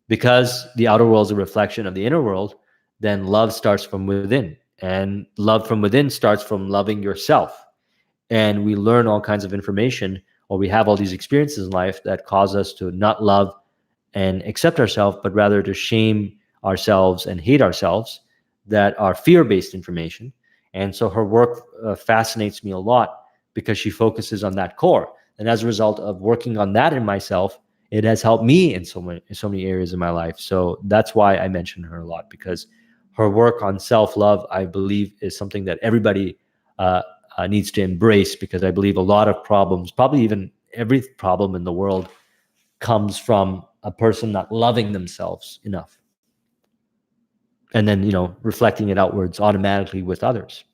Because the outer world is a reflection of the inner world, then love starts from within. And love from within starts from loving yourself. And we learn all kinds of information, or we have all these experiences in life that cause us to not love and accept ourselves, but rather to shame ourselves and hate ourselves, that are fear-based information. And so her work fascinates me a lot because she focuses on that core. And as a result of working on that in myself, it has helped me in so many areas in my life. So that's why I mention her a lot, because her work on self-love, I believe, is something that everybody needs to embrace, because I believe a lot of problems, probably even every problem in the world, comes from a person not loving themselves enough. And then, reflecting it outwards automatically with others.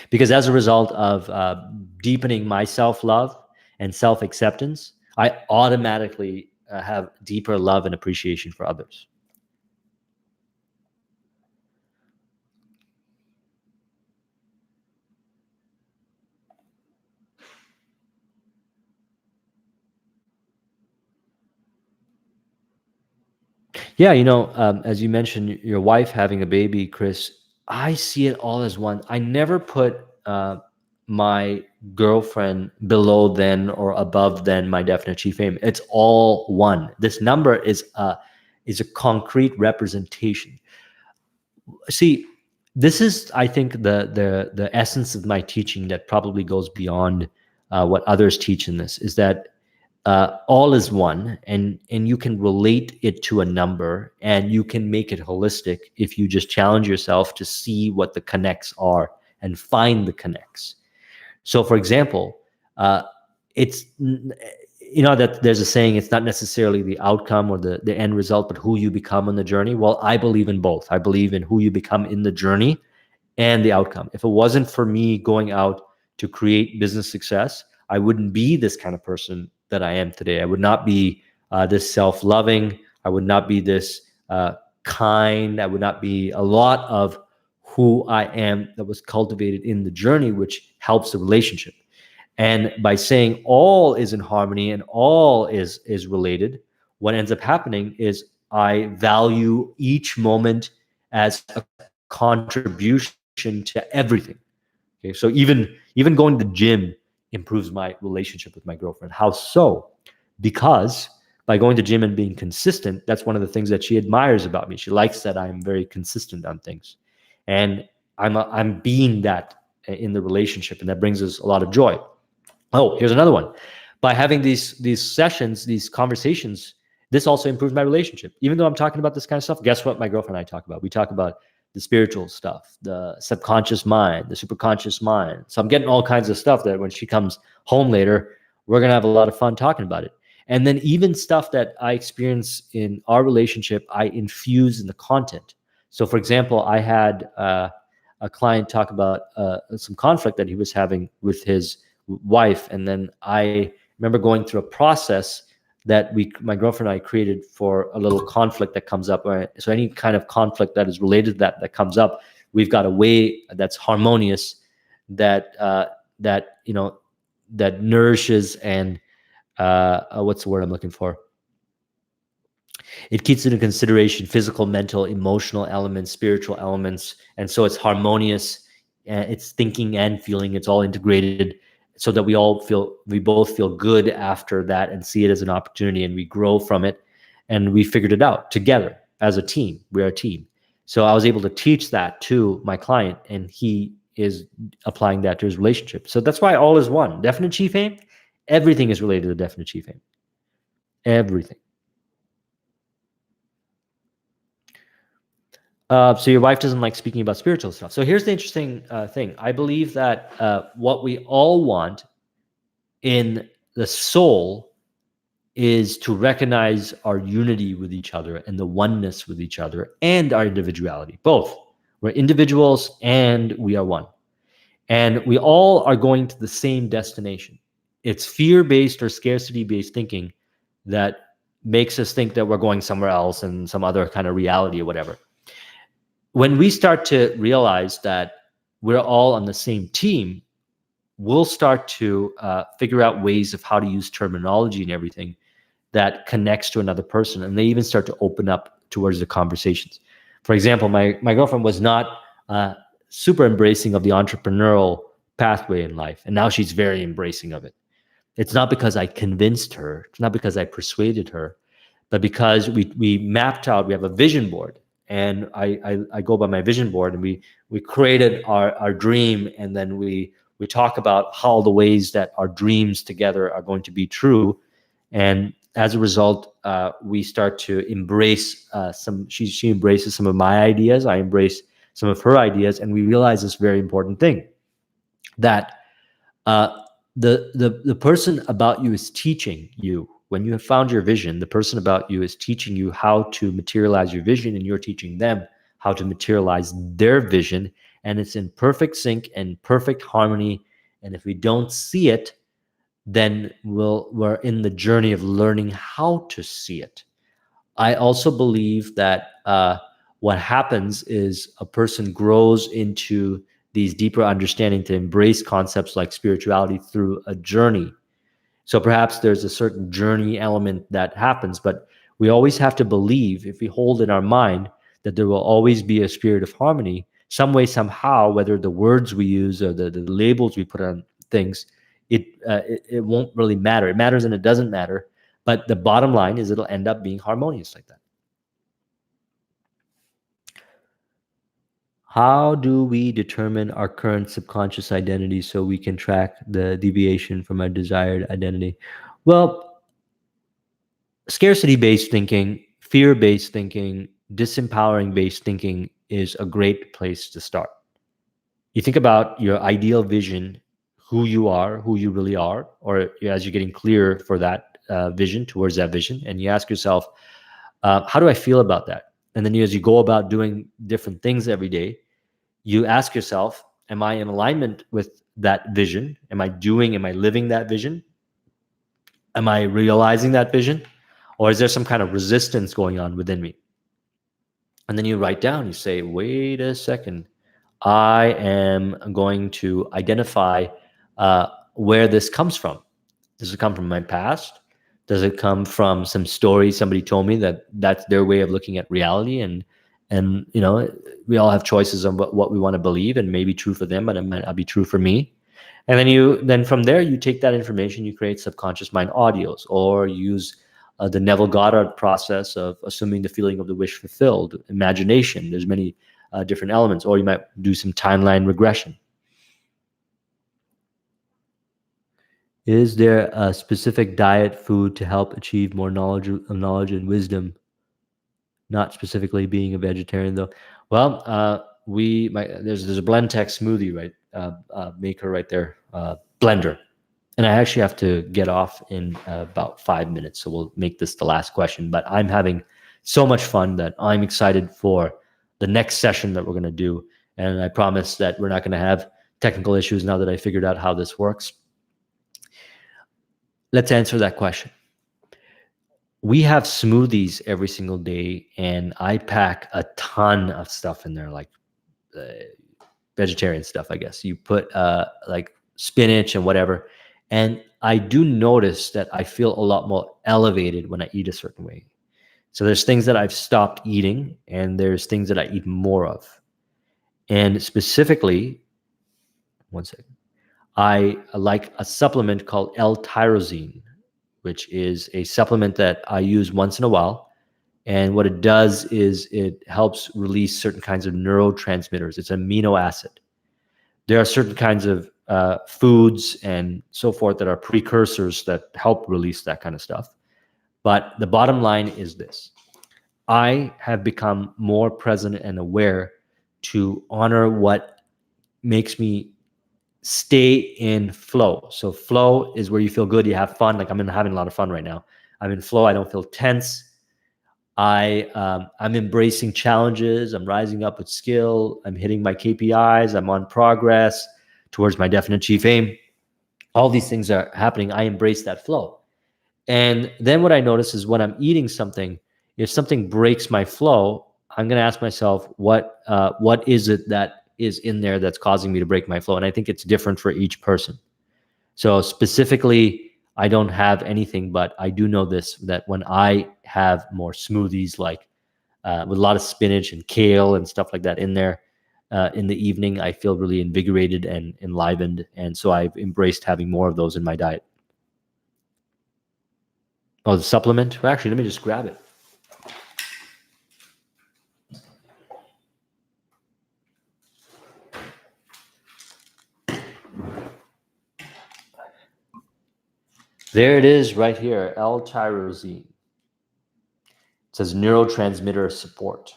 Because as a result of deepening my self-love and self-acceptance, I automatically have deeper love and appreciation for others. Yeah, as you mentioned, your wife having a baby, Chris, I see it all as one. I never put my girlfriend below then or above then my definite chief aim. It's all one. This number is a concrete representation. See, this is, I think, the essence of my teaching that probably goes beyond what others teach in this, is that all is one, and you can relate it to a number, and you can make it holistic if you just challenge yourself to see what the connects are and find the connects. So, for example, it's that there's a saying, it's not necessarily the outcome or the end result, but who you become on the journey. Well, I believe in both. I believe in who you become in the journey and the outcome. If it wasn't for me going out to create business success, I wouldn't be this kind of person that I am today. I would not be this self-loving. I would not be this kind. I would not be a lot of who I am that was cultivated in the journey, which helps the relationship. And by saying all is in harmony and all is related, what ends up happening is I value each moment as a contribution to everything. Okay, so even going to the gym improves my relationship with my girlfriend. How so? Because by going to gym and being consistent, that's one of the things that she admires about me. She likes that I'm very consistent on things, and I'm being that in the relationship, and that brings us a lot of joy. Oh, here's another one. By having these sessions, these conversations, this also improves my relationship. Even though I'm talking about this kind of stuff, guess what my girlfriend and I talk about? We talk about the spiritual stuff, the subconscious mind, the superconscious mind. So I'm getting all kinds of stuff that when she comes home later, we're going to have a lot of fun talking about it. And then even stuff that I experience in our relationship, I infuse in the content. So for example, I had a client talk about some conflict that he was having with his wife. And then I remember going through a process that my girlfriend and I created for a little conflict that comes up. So any kind of conflict that is related to that comes up, we've got a way that's harmonious, that that nourishes and what's the word I'm looking for? It keeps into consideration physical, mental, emotional elements, spiritual elements, and so it's harmonious. It's thinking and feeling. It's all integrated, so that we both feel good after that and see it as an opportunity, and we grow from it, and we figured it out together as a team. We are a team. So I was able to teach that to my client, and he is applying that to his relationship. So that's why all is one. Definite chief aim, everything is related to definite chief aim. Everything. So your wife doesn't like speaking about spiritual stuff. So here's the interesting thing. I believe that what we all want in the soul is to recognize our unity with each other and the oneness with each other and our individuality. Both. We're individuals and we are one. And we all are going to the same destination. It's fear-based or scarcity-based thinking that makes us think that we're going somewhere else and some other kind of reality or whatever. When we start to realize that we're all on the same team, we'll start to figure out ways of how to use terminology and everything that connects to another person. And they even start to open up towards the conversations. For example, my girlfriend was not super embracing of the entrepreneurial pathway in life. And now she's very embracing of it. It's not because I convinced her. It's not because I persuaded her, but because we mapped out, we have a vision board. And I go by my vision board, and we created our dream, and then we talk about how the ways that our dreams together are going to be true. And as a result, we start to embrace she embraces some of my ideas, I embrace some of her ideas, and we realize this very important thing, that the person about you is teaching you. When you have found your vision, the person about you is teaching you how to materialize your vision, and you're teaching them how to materialize their vision. And it's in perfect sync and perfect harmony. And if we don't see it, then we're in the journey of learning how to see it. I also believe that what happens is a person grows into these deeper understanding to embrace concepts like spirituality through a journey. So perhaps there's a certain journey element that happens, but we always have to believe, if we hold in our mind, that there will always be a spirit of harmony, some way, somehow, whether the words we use or the labels we put on things, it won't really matter. It matters and it doesn't matter. But the bottom line is it'll end up being harmonious like that. How do we determine our current subconscious identity so we can track the deviation from our desired identity? Well, scarcity-based thinking, fear-based thinking, disempowering-based thinking is a great place to start. You think about your ideal vision, who you are, who you really are, or as you're getting clearer for that vision, towards that vision, and you ask yourself, how do I feel about that? And then as you go about doing different things every day, you ask yourself, am I in alignment with that vision? Am I living that vision? Am I realizing that vision? Or is there some kind of resistance going on within me? And then you write down, you say, wait a second, I am going to identify where this comes from. Does it come from my past? Does it come from some story somebody told me that's their way of looking at reality? And we all have choices on what we want to believe, and may be true for them, but it might not be true for me. And then from there, you take that information, you create subconscious mind audios, or use the Neville Goddard process of assuming the feeling of the wish fulfilled, imagination. There's many different elements, or you might do some timeline regression. Is there a specific diet, food to help achieve more knowledge and wisdom? Not specifically being a vegetarian, though. Well, there's a Blendtec smoothie maker right there, blender, and I actually have to get off in about 5 minutes, so we'll make this the last question. But I'm having so much fun that I'm excited for the next session that we're going to do, and I promise that we're not going to have technical issues now that I figured out how this works. Let's answer that question. We have smoothies every single day, and I pack a ton of stuff in there, like vegetarian stuff, I guess. You put like spinach and whatever. And I do notice that I feel a lot more elevated when I eat a certain way. So there's things that I've stopped eating, and there's things that I eat more of. And specifically, one second, I like a supplement called L-tyrosine, which is a supplement that I use once in a while. And what it does is it helps release certain kinds of neurotransmitters. It's an amino acid. There are certain kinds of foods and so forth that are precursors that help release that kind of stuff. But the bottom line is this. I have become more present and aware to honor what makes me stay in flow. So flow is where you feel good, you have fun. Like I'm having a lot of fun right now. I'm in flow. I don't feel tense. I'm embracing challenges. I'm rising up with skill. I'm hitting my KPIs. I'm on progress towards my definite chief aim. All these things are happening. I embrace that flow. And then what I notice is when I'm eating something, if something breaks my flow, I'm going to ask myself, what is it that is in there that's causing me to break my flow? And I think it's different for each person. So specifically, I don't have anything, but I do know this, that when I have more smoothies, like with a lot of spinach and kale and stuff like that in there in the evening, I feel really invigorated and enlivened. And so I've embraced having more of those in my diet. Oh, the supplement? Well, actually, let me just grab it. There it is right here, L-tyrosine. It says neurotransmitter support.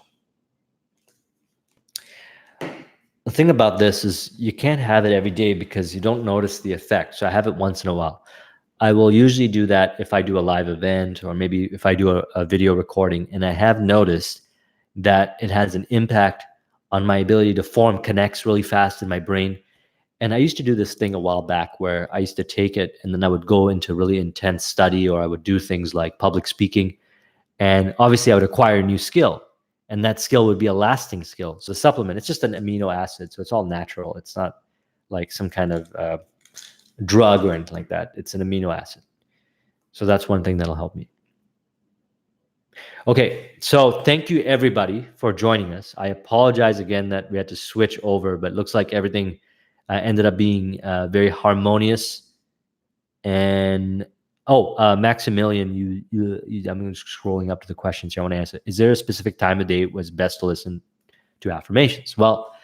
The thing about this is you can't have it every day because you don't notice the effect. So I have it once in a while. I will usually do that if I do a live event or maybe if I do a video recording. And I have noticed that it has an impact on my ability to form connects really fast in my brain. And I used to do this thing a while back where I used to take it and then I would go into really intense study, or I would do things like public speaking. And obviously I would acquire a new skill, and that skill would be a lasting skill. So supplement, it's just an amino acid. So it's all natural. It's not like some kind of drug or anything like that. It's an amino acid. So that's one thing that'll help me. Okay, so thank you everybody for joining us. I apologize again that we had to switch over, but it looks like everything ended up being very harmonious. And Maximilian, I'm just scrolling up to the questions here. I want to answer. Is there a specific time of day was best to listen to affirmations? Well,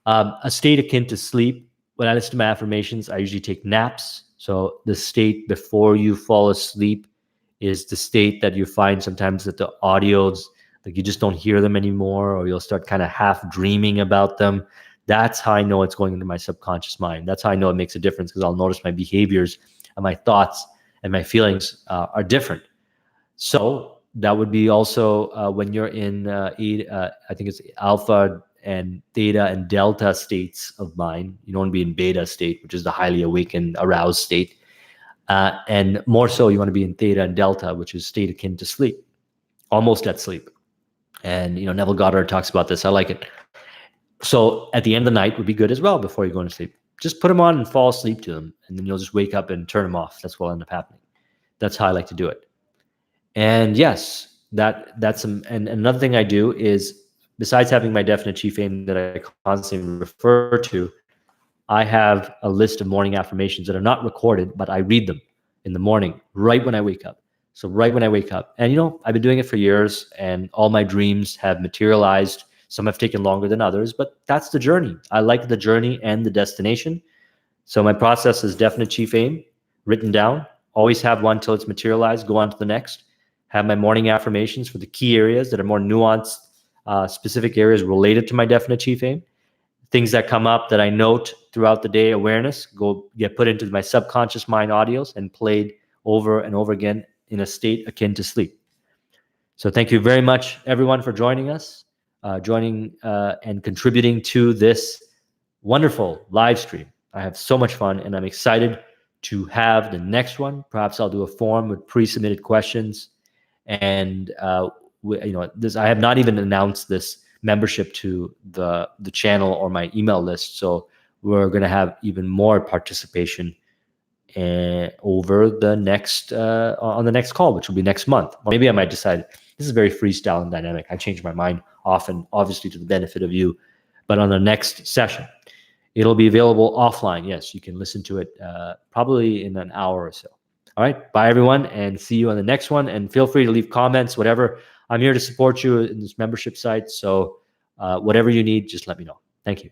a state akin to sleep. When I listen to my affirmations, I usually take naps. So the state before you fall asleep is the state that you find sometimes that the audios, like you just don't hear them anymore, or you'll start kind of half dreaming about them. That's how I know it's going into my subconscious mind. That's how I know it makes a difference, because I'll notice my behaviors and my thoughts and my feelings are different. So that would be also when you're in, I think it's alpha and theta and delta states of mind. You don't want to be in beta state, which is the highly awakened, aroused state. And more so, you want to be in theta and delta, which is state akin to sleep, almost at sleep. And, Neville Goddard talks about this. I like it. So at the end of the night would be good as well before you go to sleep. Just put them on and fall asleep to them, and then you'll just wake up and turn them off. That's what will end up happening. That's how I like to do it. And yes, that's and another thing I do is, besides having my definite chief aim that I constantly refer to, I have a list of morning affirmations that are not recorded, but I read them in the morning, right when I wake up. So right when I wake up, and I've been doing it for years, and all my dreams have materialized. Some have taken longer than others, but that's the journey. I like the journey and the destination. So my process is definite chief aim, written down, always have one till it's materialized, go on to the next, have my morning affirmations for the key areas that are more nuanced, specific areas related to my definite chief aim. Things that come up that I note throughout the day, awareness, get put into my subconscious mind audios and played over and over again in a state akin to sleep. So thank you very much, everyone, for joining us. And contributing to this wonderful live stream. I have so much fun, and I'm excited to have the next one. Perhaps I'll do a form with pre-submitted questions. And I have not even announced this, membership to the channel or my email list. So we're going to have even more participation over the next on the next call, which will be next month. Or maybe I might decide, this is very freestyle and dynamic, I change my mind often, obviously to the benefit of you, but on the next session, it'll be available offline. Yes, you can listen to it probably in an hour or so. All right, bye everyone, and see you on the next one. And feel free to leave comments, whatever. I'm here to support you in this membership site. So whatever you need, just let me know. Thank you.